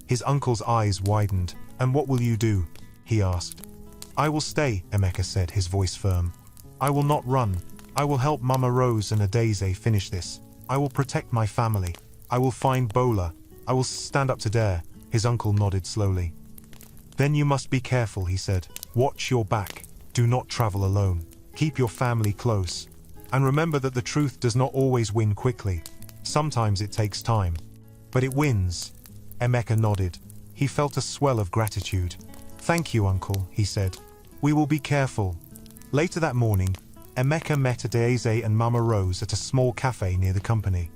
His uncle's eyes widened. And what will you do? He asked. I will stay, Emeka said, his voice firm. I will not run. I will help Mama Rose and Adaeze finish this. I will protect my family. I will find Bola. I will stand up to Dare. His uncle nodded slowly. Then you must be careful, he said. Watch your back. Do not travel alone. Keep your family close. And remember that the truth does not always win quickly. Sometimes it takes time. But it wins. Emeka nodded. He felt a swell of gratitude. Thank you, uncle, he said. We will be careful. Later that morning, Emeka met Adaeze and Mama Rose at a small cafe near the company.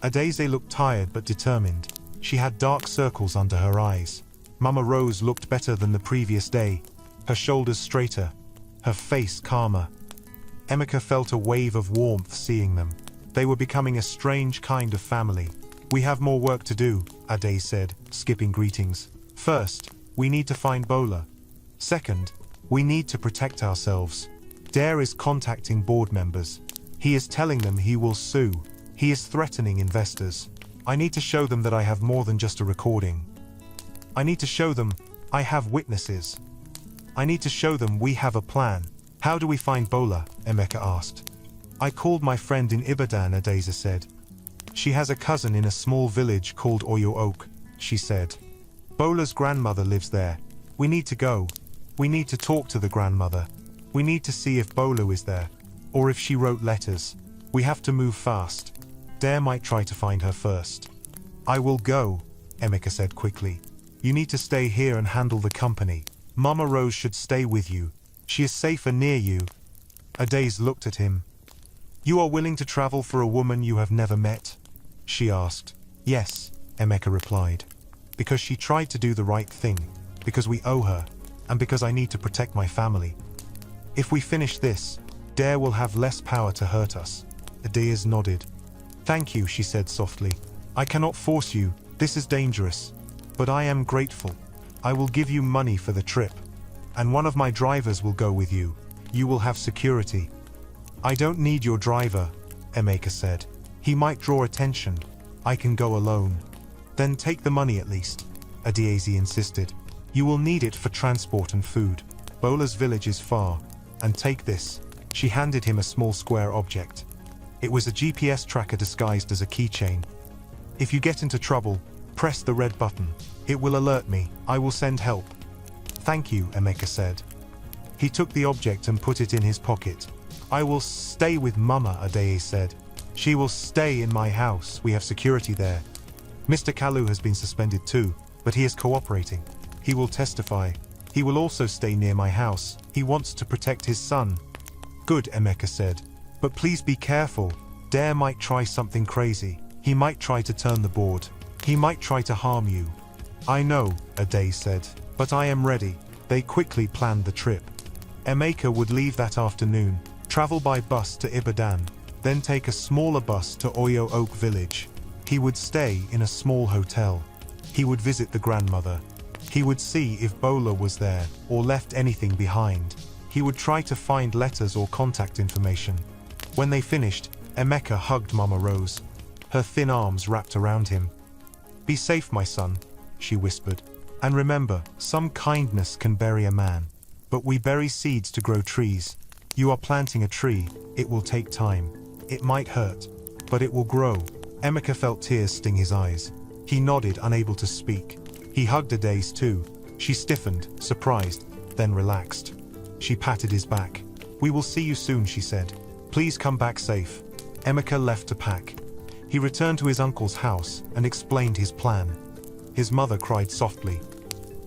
Adaeze looked tired but determined. She had dark circles under her eyes. Mama Rose looked better than the previous day, her shoulders straighter, her face calmer. Emeka felt a wave of warmth seeing them. They were becoming a strange kind of family. We have more work to do, Adaeze said, skipping greetings. First, we need to find Bola. Second, we need to protect ourselves. Dare is contacting board members. He is telling them he will sue. He is threatening investors. I need to show them that I have more than just a recording. I need to show them I have witnesses. I need to show them we have a plan. How do we find Bola? Emeka asked. I called my friend in Ibadan, Adaeze said. She has a cousin in a small village called Oyo Oak, she said. Bola's grandmother lives there. We need to go. We need to talk to the grandmother. We need to see if Bola is there, or if she wrote letters. We have to move fast. Dare might try to find her first. I will go, Emeka said quickly. You need to stay here and handle the company. Mama Rose should stay with you. She is safer near you. Adaeze looked at him. You are willing to travel for a woman you have never met? She asked. Yes, Emeka replied. Because she tried to do the right thing, because we owe her, and because I need to protect my family. If we finish this, Dare will have less power to hurt us. Adaeze nodded. Thank you, she said softly. I cannot force you, this is dangerous. But I am grateful. I will give you money for the trip. And one of my drivers will go with you. You will have security. I don't need your driver, Emeka said. He might draw attention. I can go alone. Then take the money at least, Adaeze insisted. You will need it for transport and food. Bola's village is far. And take this. She handed him a small square object. It was a GPS tracker disguised as a keychain. If you get into trouble, press the red button. It will alert me. I will send help. Thank you, Emeka said. He took the object and put it in his pocket. I will stay with Mama, Adaye said. She will stay in my house. We have security there. Mr. Kalu has been suspended too, but he is cooperating. He will testify. He will also stay near my house. He wants to protect his son. Good, Emeka said. But please be careful. Dare might try something crazy. He might try to turn the board. He might try to harm you. I know, Adaye said. But I am ready. They quickly planned the trip. Emeka would leave that afternoon, travel by bus to Ibadan, then take a smaller bus to Oyo Oak village. He would stay in a small hotel. He would visit the grandmother. He would see if Bola was there or left anything behind. He would try to find letters or contact information. When they finished, Emeka hugged Mama Rose, her thin arms wrapped around him. Be safe, my son, she whispered. And remember, some kindness can bury a man. But we bury seeds to grow trees. You are planting a tree. It will take time. It might hurt, but it will grow. Emeka felt tears sting his eyes. He nodded, unable to speak. He hugged Adaye too. She stiffened, surprised, then relaxed. She patted his back. We will see you soon, she said. Please come back safe. Emeka left to pack. He returned to his uncle's house and explained his plan. His mother cried softly.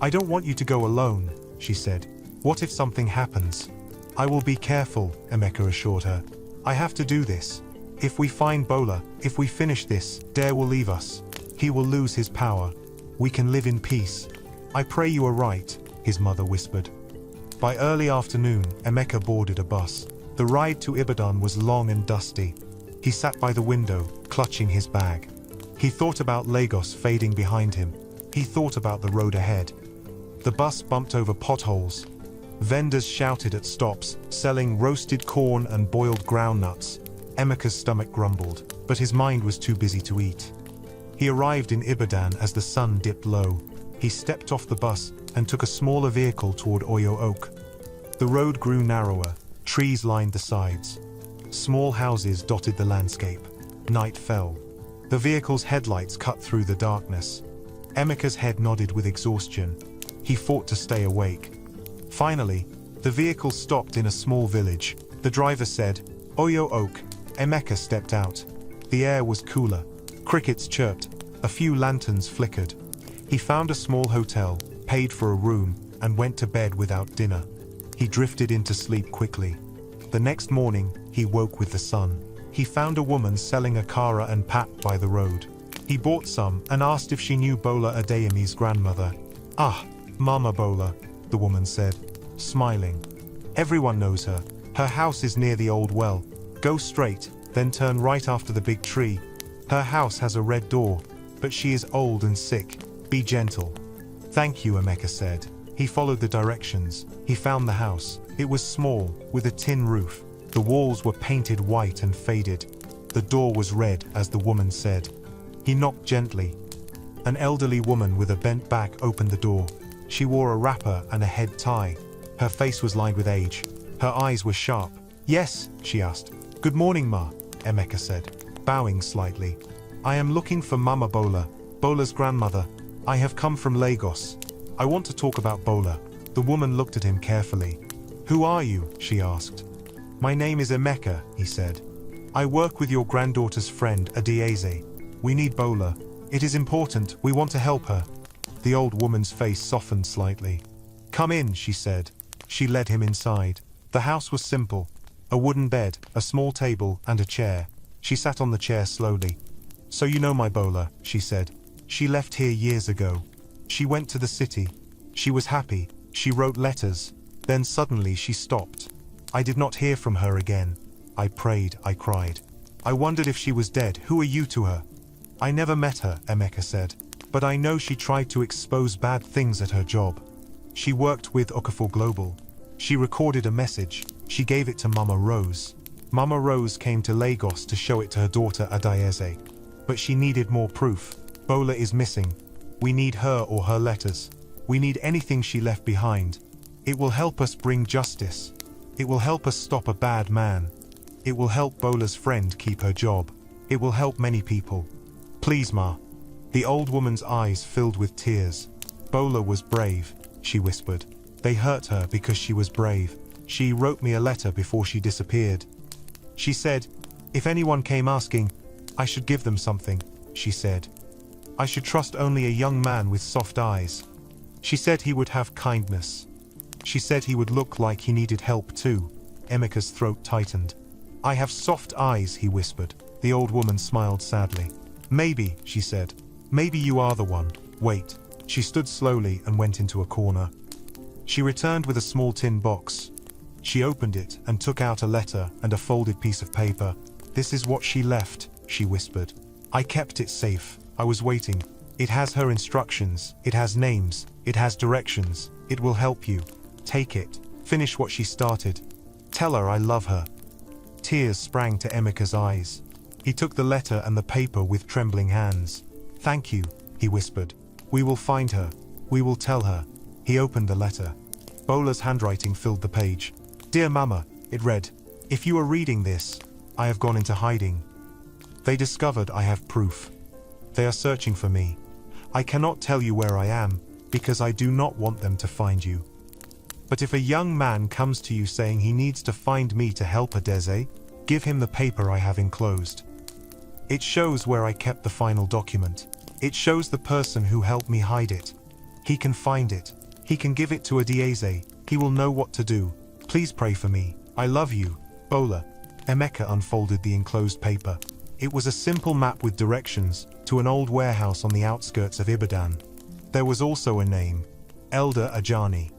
I don't want you to go alone, she said. What if something happens? I will be careful, Emeka assured her. I have to do this. If we find Bola, if we finish this, Dare will leave us. He will lose his power. We can live in peace. I pray you are right, his mother whispered. By early afternoon, Emeka boarded a bus. The ride to Ibadan was long and dusty. He sat by the window, clutching his bag. He thought about Lagos fading behind him. He thought about the road ahead. The bus bumped over potholes. Vendors shouted at stops, selling roasted corn and boiled groundnuts. Emeka's stomach grumbled, but his mind was too busy to eat. He arrived in Ibadan as the sun dipped low. He stepped off the bus and took a smaller vehicle toward Oyo Oak. The road grew narrower, trees lined the sides. Small houses dotted the landscape. Night fell. The vehicle's headlights cut through the darkness. Emeka's head nodded with exhaustion. He fought to stay awake. Finally, the vehicle stopped in a small village. The driver said, Oyo Oak. Emeka stepped out. The air was cooler. Crickets chirped. A few lanterns flickered. He found a small hotel, paid for a room, and went to bed without dinner. He drifted into sleep quickly. The next morning, he woke with the sun. He found a woman selling akara and pap by the road. He bought some and asked if she knew Bola Adeyemi's grandmother. Ah, Mama Bola, the woman said, smiling. Everyone knows her. Her house is near the old well. Go straight, then turn right after the big tree. Her house has a red door, but she is old and sick. Be gentle. Thank you, Emeka said. He followed the directions. He found the house. It was small, with a tin roof. The walls were painted white and faded. The door was red, as the woman said. He knocked gently. An elderly woman with a bent back opened the door. She wore a wrapper and a head tie. Her face was lined with age. Her eyes were sharp. Yes, she asked. Good morning, Ma, Emeka said, bowing slightly. I am looking for Mama Bola, Bola's grandmother. I have come from Lagos. I want to talk about Bola. The woman looked at him carefully. Who are you? She asked. My name is Emeka, he said. I work with your granddaughter's friend, Adieze. We need Bola. It is important. We want to help her. The old woman's face softened slightly. Come in, she said. She led him inside. The house was simple. A wooden bed, a small table, and a chair. She sat on the chair slowly. So you know my Bola, she said. She left here years ago. She went to the city. She was happy. She wrote letters. Then suddenly she stopped. I did not hear from her again. I prayed, I cried. I wondered if she was dead. Who are you to her? I never met her, Emeka said. But I know she tried to expose bad things at her job. She worked with Okafor Global. She recorded a message. She gave it to Mama Rose. Mama Rose came to Lagos to show it to her daughter Adieze. But she needed more proof. Bola is missing. We need her or her letters. We need anything she left behind. It will help us bring justice. It will help us stop a bad man. It will help Bola's friend keep her job. It will help many people. Please, Ma. The old woman's eyes filled with tears. Bola was brave, she whispered. They hurt her because she was brave. She wrote me a letter before she disappeared. She said, if anyone came asking, I should give them something, she said. I should trust only a young man with soft eyes. She said he would have kindness. She said he would look like he needed help too. Emeka's throat tightened. I have soft eyes, he whispered. The old woman smiled sadly. Maybe, she said. Maybe you are the one. Wait. She stood slowly and went into a corner. She returned with a small tin box. She opened it and took out a letter and a folded piece of paper. This is what she left, she whispered. I kept it safe. I was waiting. It has her instructions. It has names. It has directions. It will help you. Take it. Finish what she started. Tell her I love her. Tears sprang to Emeka's eyes. He took the letter and the paper with trembling hands. Thank you, he whispered. We will find her. We will tell her. He opened the letter. Bola's handwriting filled the page. Dear Mama, it read, if you are reading this, I have gone into hiding. They discovered I have proof. They are searching for me. I cannot tell you where I am, because I do not want them to find you. But if a young man comes to you saying he needs to find me to help Adeze, give him the paper I have enclosed. It shows where I kept the final document. It shows the person who helped me hide it. He can find it. He can give it to Adeze. He will know what to do. Please pray for me. I love you, Bola. Emeka unfolded the enclosed paper. It was a simple map with directions to an old warehouse on the outskirts of Ibadan. There was also a name, Elder Ajani.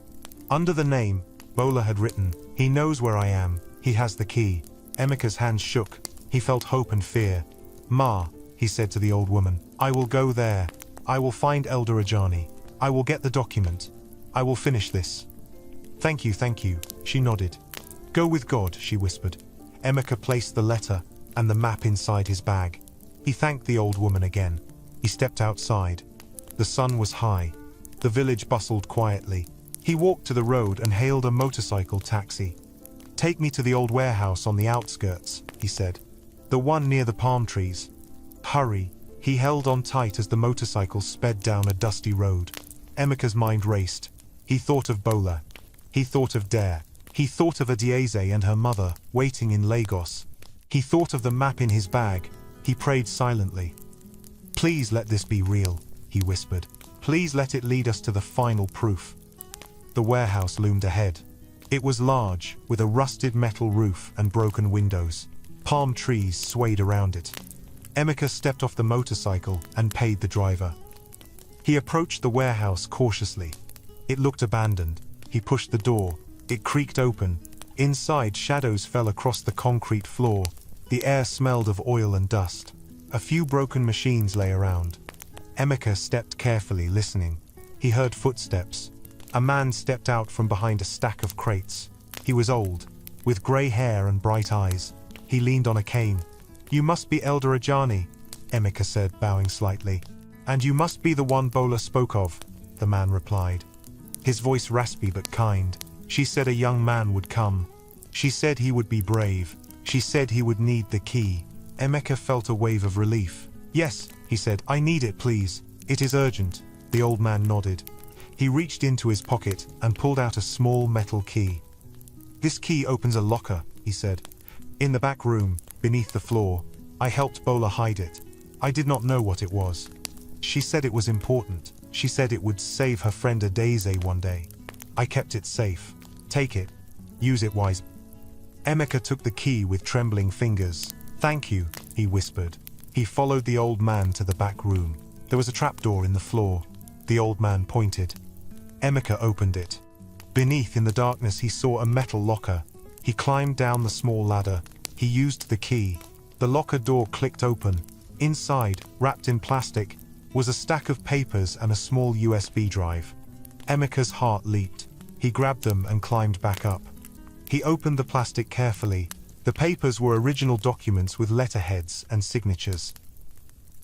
Under the name, Bola had written, he knows where I am, he has the key. Emeka's hands shook. He felt hope and fear. Ma, he said to the old woman, I will go there. I will find Elder Ajani. I will get the document. I will finish this. Thank you, she nodded. Go with God, she whispered. Emeka placed the letter and the map inside his bag. He thanked the old woman again. He stepped outside. The sun was high. The village bustled quietly. He walked to the road and hailed a motorcycle taxi. Take me to the old warehouse on the outskirts, he said. The one near the palm trees. Hurry. He held on tight as the motorcycle sped down a dusty road. Emeka's mind raced. He thought of Bola. He thought of Dare. He thought of Adeze and her mother, waiting in Lagos. He thought of the map in his bag. He prayed silently. Please let this be real, he whispered. Please let it lead us to the final proof. The warehouse loomed ahead. It was large, with a rusted metal roof and broken windows. Palm trees swayed around it. Emeka stepped off the motorcycle and paid the driver. He approached the warehouse cautiously. It looked abandoned. He pushed the door. It creaked open. Inside, shadows fell across the concrete floor. The air smelled of oil and dust. A few broken machines lay around. Emeka stepped carefully, listening. He heard footsteps. A man stepped out from behind a stack of crates. He was old, with grey hair and bright eyes. He leaned on a cane. You must be Elder Ajani, Emeka said, bowing slightly. And you must be the one Bola spoke of, the man replied. His voice raspy but kind. She said a young man would come. She said he would be brave. She said he would need the key. Emeka felt a wave of relief. Yes, he said, I need it, please. It is urgent. The old man nodded. He reached into his pocket and pulled out a small metal key. This key opens a locker, he said. In the back room, beneath the floor. I helped Bola hide it. I did not know what it was. She said it was important. She said it would save her friend Adeze one day. I kept it safe. Take it. Use it wisely. Emeka took the key with trembling fingers. Thank you, he whispered. He followed the old man to the back room. There was a trapdoor in the floor. The old man pointed. Emeka opened it. Beneath, in the darkness, he saw a metal locker. He climbed down the small ladder. He used the key. The locker door clicked open. Inside, wrapped in plastic, was a stack of papers and a small USB drive. Emeka's heart leaped. He grabbed them and climbed back up. He opened the plastic carefully. The papers were original documents with letterheads and signatures.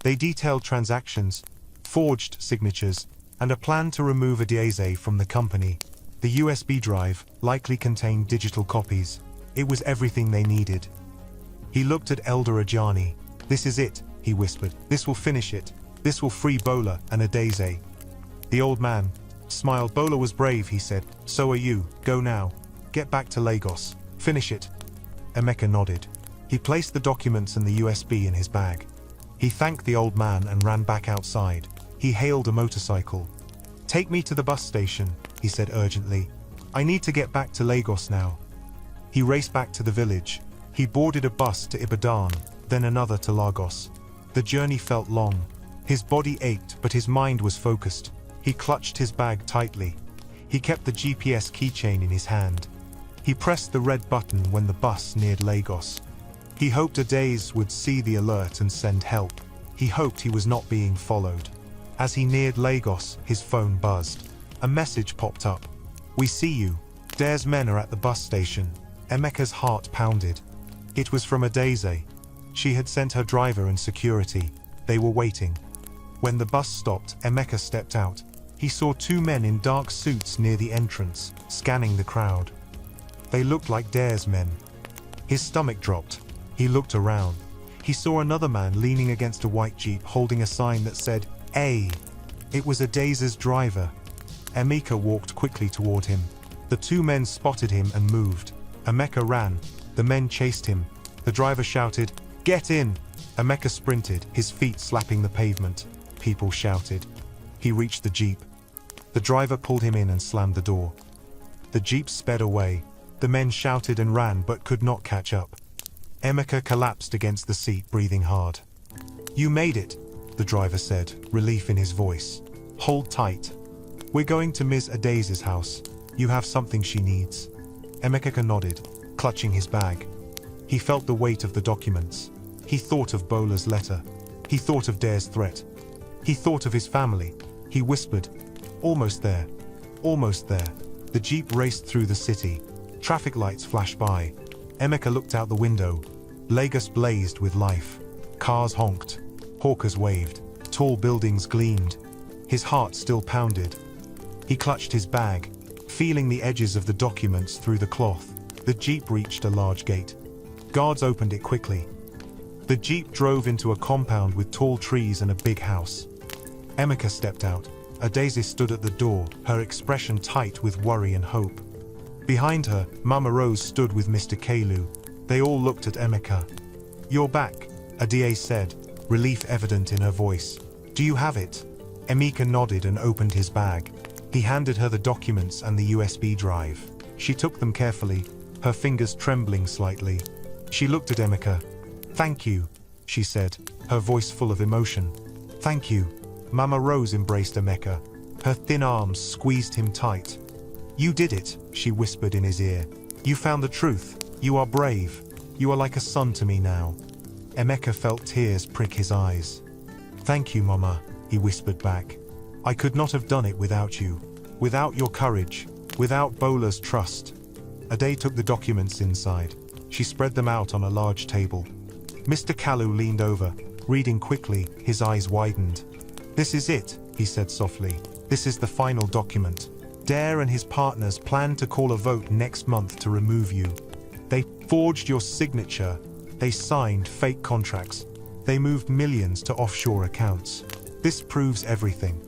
They detailed transactions, forged signatures, and a plan to remove Adeze from the company. The USB drive likely contained digital copies. It was everything they needed. He looked at Elder Ajani. This is it, he whispered. This will finish it. This will free Bola and Adeze. The old man smiled. Bola was brave, he said. So are you. Go now. Get back to Lagos. Finish it. Emeka nodded. He placed the documents and the USB in his bag. He thanked the old man and ran back outside. He hailed a motorcycle. Take me to the bus station, he said urgently. I need to get back to Lagos now. He raced back to the village. He boarded a bus to Ibadan, then another to Lagos. The journey felt long. His body ached, but his mind was focused. He clutched his bag tightly. He kept the GPS keychain in his hand. He pressed the red button when the bus neared Lagos. He hoped Adaze would see the alert and send help. He hoped he was not being followed. As he neared Lagos, his phone buzzed. A message popped up. We see you. Dare's men are at the bus station. Emeka's heart pounded. It was from Adaze. She had sent her driver and security. They were waiting. When the bus stopped, Emeka stepped out. He saw two men in dark suits near the entrance, scanning the crowd. They looked like Dare's men. His stomach dropped. He looked around. He saw another man leaning against a white Jeep holding a sign that said, A. It was Adaze's driver. Emeka walked quickly toward him. The two men spotted him and moved. Emeka ran. The men chased him. The driver shouted, Get in! Emeka sprinted, his feet slapping the pavement. People shouted. He reached the Jeep. The driver pulled him in and slammed the door. The Jeep sped away. The men shouted and ran but could not catch up. Emeka collapsed against the seat, breathing hard. You made it, the driver said, relief in his voice. Hold tight. We're going to Ms. Adaze's house. You have something she needs. Emeka nodded, clutching his bag. He felt the weight of the documents. He thought of Bola's letter. He thought of Dare's threat. He thought of his family. He whispered, Almost there. Almost there. The Jeep raced through the city. Traffic lights flashed by. Emeka looked out the window. Lagos blazed with life. Cars honked. Hawkers waved. Tall buildings gleamed. His heart still pounded. He clutched his bag, feeling the edges of the documents through the cloth. The Jeep reached a large gate. Guards opened it quickly. The Jeep drove into a compound with tall trees and a big house. Emeka stepped out. Adaze stood at the door, her expression tight with worry and hope. Behind her, Mama Rose stood with Mr. Kalu. They all looked at Emeka. You're back, Adaze said, relief evident in her voice. Do you have it? Emeka nodded and opened his bag. He handed her the documents and the USB drive. She took them carefully, her fingers trembling slightly. She looked at Emeka. Thank you, she said, her voice full of emotion. Thank you. Mama Rose embraced Emeka. Her thin arms squeezed him tight. You did it, she whispered in his ear. You found the truth. You are brave. You are like a son to me now. Emeka felt tears prick his eyes. Thank you, Mama, he whispered back. I could not have done it without you. Without your courage. Without Bola's trust. Adaze took the documents inside. She spread them out on a large table. Mr. Kalu leaned over, reading quickly, his eyes widened. This is it, he said softly. This is the final document. Dare and his partners plan to call a vote next month to remove you. They forged your signature. They signed fake contracts. They moved millions to offshore accounts. This proves everything.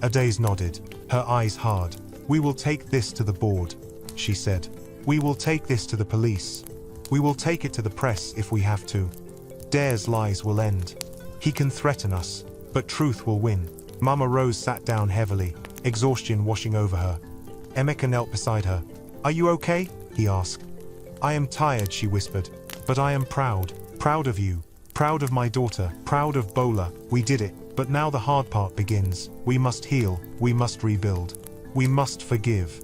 Adaze nodded, her eyes hard. We will take this to the board, she said. We will take this to the police. We will take it to the press if we have to. Dare's lies will end. He can threaten us, but truth will win. Mama Rose sat down heavily, exhaustion washing over her. Emeka knelt beside her. Are you okay? He asked. I am tired, she whispered, but I am proud. Proud of you. Proud of my daughter. Proud of Bola. We did it, but now the hard part begins. We must heal. We must rebuild. We must forgive.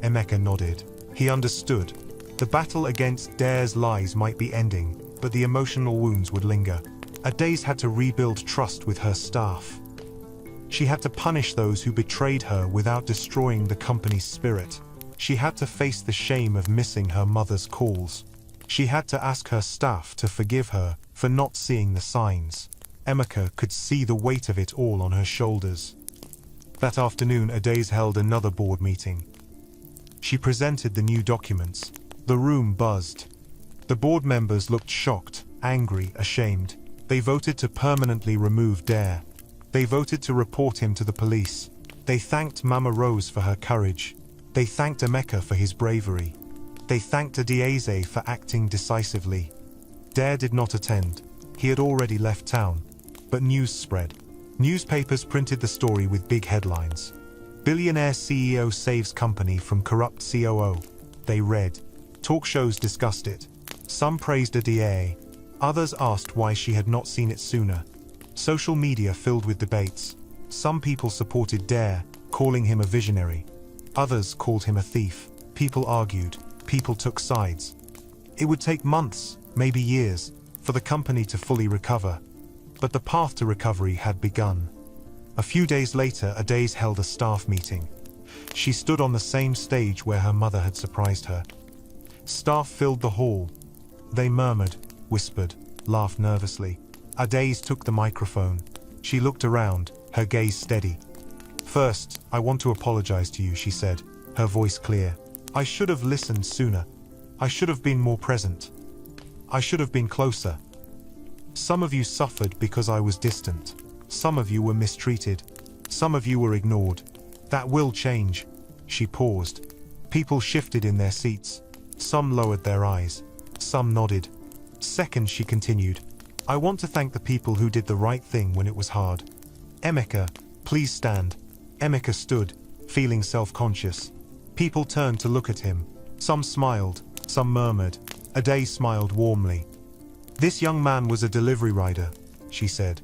Emeka nodded. He understood. The battle against Dare's lies might be ending, but the emotional wounds would linger. Adaze had to rebuild trust with her staff. She had to punish those who betrayed her without destroying the company's spirit. She had to face the shame of missing her mother's calls. She had to ask her staff to forgive her for not seeing the signs. Emeka could see the weight of it all on her shoulders. That afternoon, Adaze held another board meeting. She presented the new documents. The room buzzed. The board members looked shocked, angry, ashamed. They voted to permanently remove Dare. They voted to report him to the police. They thanked Mama Rose for her courage. They thanked Emeka for his bravery. They thanked Adieze for acting decisively. Dare did not attend. He had already left town. But news spread. Newspapers printed the story with big headlines. Billionaire CEO saves company from corrupt COO. They read. Talk shows discussed it. Some praised Adieze. Others asked why she had not seen it sooner. Social media filled with debates. Some people supported Dare, calling him a visionary. Others called him a thief. People argued. People took sides. It would take months, maybe years, for the company to fully recover. But the path to recovery had begun. A few days later, Adieze held a staff meeting. She stood on the same stage where her mother had surprised her. Staff filled the hall. They murmured, whispered, laughed nervously. Adieze took the microphone. She looked around, her gaze steady. First, I want to apologize to you, she said, her voice clear. I should have listened sooner. I should have been more present. I should have been closer. Some of you suffered because I was distant. Some of you were mistreated. Some of you were ignored. That will change. She paused. People shifted in their seats. Some lowered their eyes. Some nodded. Second, she continued, I want to thank the people who did the right thing when it was hard. Emeka, please stand. Emeka stood, feeling self-conscious. People turned to look at him. Some smiled, some murmured. Adieze smiled warmly. This young man was a delivery rider, she said.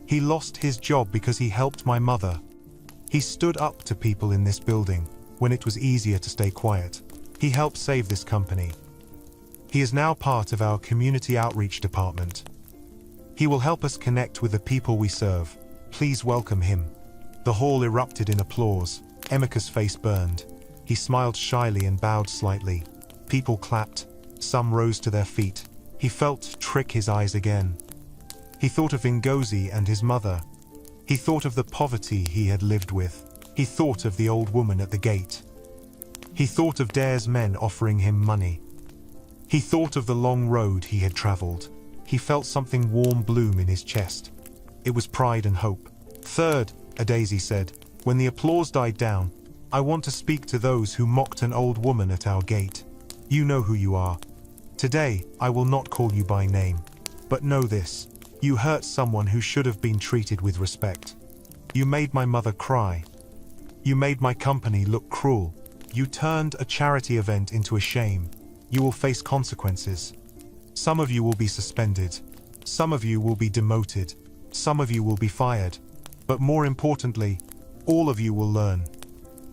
He lost his job because he helped my mother. He stood up to people in this building when it was easier to stay quiet. He helped save this company. He is now part of our community outreach department. He will help us connect with the people we serve. Please welcome him. The hall erupted in applause. Emeka's face burned. He smiled shyly and bowed slightly. People clapped. Some rose to their feet. He felt trick his eyes again. He thought of Ngozi and his mother. He thought of the poverty he had lived with. He thought of the old woman at the gate. He thought of Dare's men offering him money. He thought of the long road he had traveled. He felt something warm bloom in his chest. It was pride and hope. Third, Adieze said, when the applause died down, I want to speak to those who mocked an old woman at our gate. You know who you are. Today, I will not call you by name. But know this, you hurt someone who should have been treated with respect. You made my mother cry. You made my company look cruel. You turned a charity event into a shame. You will face consequences. Some of you will be suspended. Some of you will be demoted. Some of you will be fired. But more importantly, all of you will learn.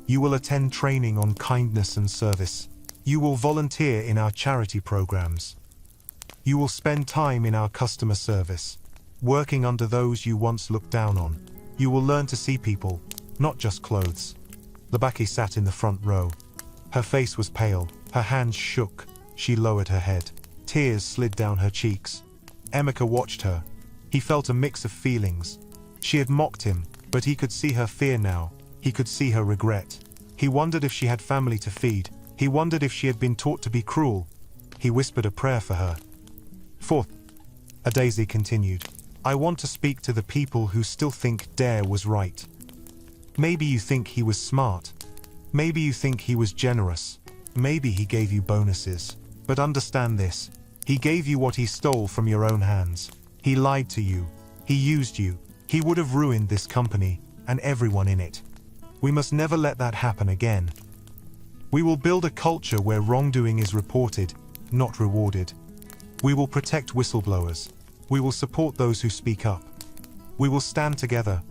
You will attend training on kindness and service. You will volunteer in our charity programs. You will spend time in our customer service, working under those you once looked down on. You will learn to see people, not just clothes. Labaki sat in the front row. Her face was pale, her hands shook. She lowered her head. Tears slid down her cheeks. Emeka watched her. He felt a mix of feelings. She had mocked him, but he could see her fear now. He could see her regret. He wondered if she had family to feed. He wondered if she had been taught to be cruel. He whispered a prayer for her. Fourth, Adieze continued, I want to speak to the people who still think Dare was right. Maybe you think he was smart. Maybe you think he was generous. Maybe he gave you bonuses. But understand this. He gave you what he stole from your own hands. He lied to you. He used you. He would have ruined this company and everyone in it. We must never let that happen again. We will build a culture where wrongdoing is reported, not rewarded. We will protect whistleblowers. We will support those who speak up. We will stand together.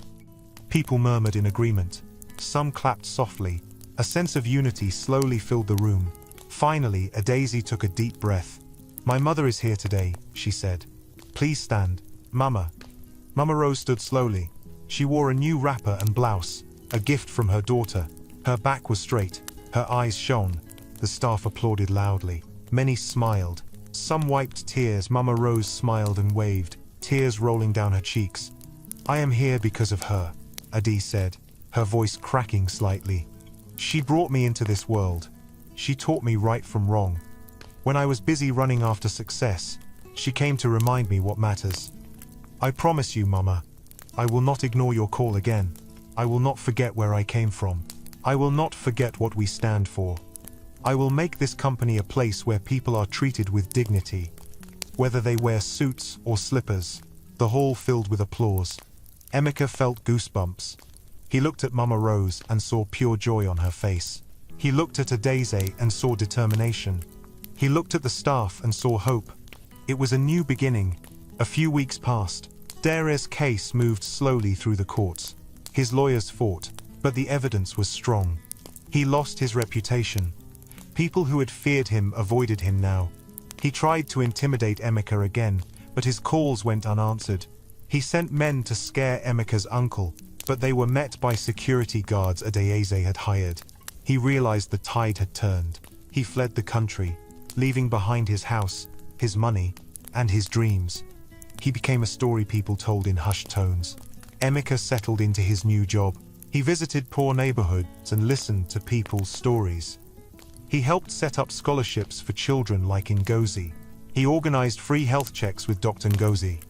People murmured in agreement. Some clapped softly. A sense of unity slowly filled the room. Finally, Adieze took a deep breath. My mother is here today, she said. Please stand. Mama. Mama Rose stood slowly. She wore a new wrapper and blouse, a gift from her daughter. Her back was straight. Her eyes shone. The staff applauded loudly. Many smiled. Some wiped tears. Mama Rose smiled and waved, tears rolling down her cheeks. I am here because of her, Adieze said, her voice cracking slightly. She brought me into this world. She taught me right from wrong. When I was busy running after success, she came to remind me what matters. I promise you, Mama, I will not ignore your call again. I will not forget where I came from. I will not forget what we stand for. I will make this company a place where people are treated with dignity. Whether they wear suits or slippers. The hall filled with applause. Emeka felt goosebumps. He looked at Mama Rose and saw pure joy on her face. He looked at Adaeze and saw determination. He looked at the staff and saw hope. It was a new beginning. A few weeks passed. Dare's case moved slowly through the courts. His lawyers fought, but the evidence was strong. He lost his reputation. People who had feared him avoided him now. He tried to intimidate Emeka again, but his calls went unanswered. He sent men to scare Emeka's uncle, but they were met by security guards Adaeze had hired. He realized the tide had turned. He fled the country, leaving behind his house, his money, and his dreams. He became a story people told in hushed tones. Emeka settled into his new job. He visited poor neighborhoods and listened to people's stories. He helped set up scholarships for children like Ngozi. He organized free health checks with Dr. Ngozi.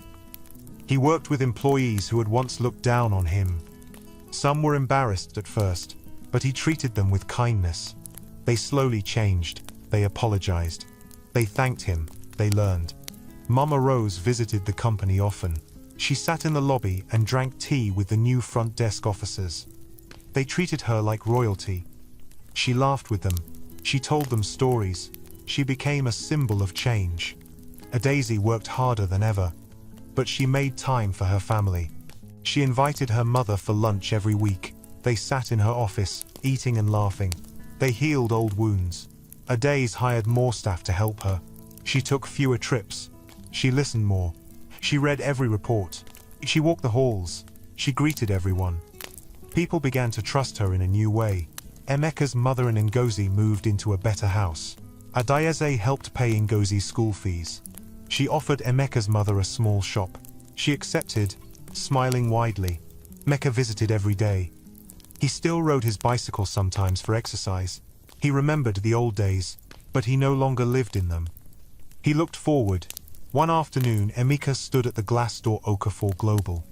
He worked with employees who had once looked down on him. Some were embarrassed at first, but he treated them with kindness. They slowly changed. They apologized. They thanked him. They learned. Mama Rose visited the company often. She sat in the lobby and drank tea with the new front desk officers. They treated her like royalty. She laughed with them. She told them stories. She became a symbol of change. Adaeze worked harder than ever, but she made time for her family. She invited her mother for lunch every week. They sat in her office, eating and laughing. They healed old wounds. Adaeze hired more staff to help her. She took fewer trips. She listened more. She read every report. She walked the halls. She greeted everyone. People began to trust her in a new way. Emeka's mother and Ngozi moved into a better house. Adaeze helped pay Ngozi's school fees. She offered Emeka's mother a small shop. She accepted, smiling widely. Emeka visited every day. He still rode his bicycle sometimes for exercise. He remembered the old days, but he no longer lived in them. He looked forward. One afternoon, Emeka stood at the glass door Okafor Global.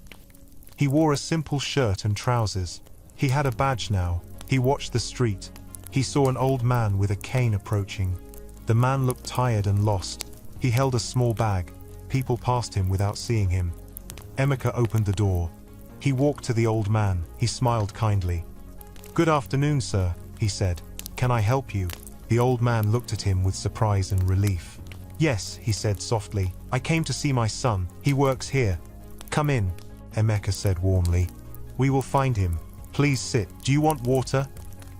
He wore a simple shirt and trousers. He had a badge now. He watched the street. He saw an old man with a cane approaching. The man looked tired and lost. He held a small bag. People passed him without seeing him. Emeka opened the door. He walked to the old man. He smiled kindly. "Good afternoon, sir," he said. "Can I help you?" The old man looked at him with surprise and relief. "Yes," he said softly. "I came to see my son. He works here." "Come in," Emeka said warmly. "We will find him. Please sit. Do you want water?"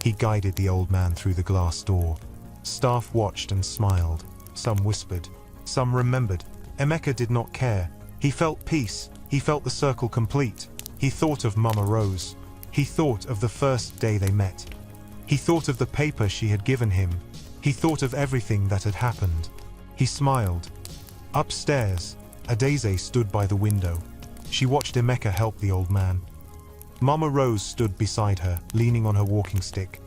He guided the old man through the glass door. Staff watched and smiled. Some whispered. Some remembered. Emeka did not care. He felt peace. He felt the circle complete. He thought of Mama Rose. He thought of the first day they met. He thought of the paper she had given him. He thought of everything that had happened. He smiled. Upstairs, Adaeze stood by the window. She watched Emeka help the old man. Mama Rose stood beside her, leaning on her walking stick.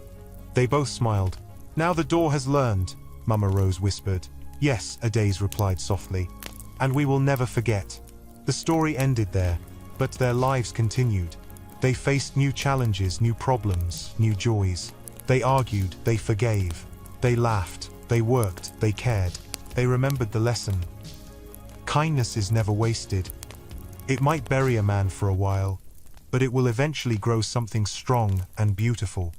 They both smiled. "Now the door has learned," Mama Rose whispered. "Yes," Adaeze replied softly. "And we will never forget." The story ended there, but their lives continued. They faced new challenges, new problems, new joys. They argued, they forgave. They laughed, they worked, they cared. They remembered the lesson. Kindness is never wasted. It might bury a man for a while, but it will eventually grow something strong and beautiful.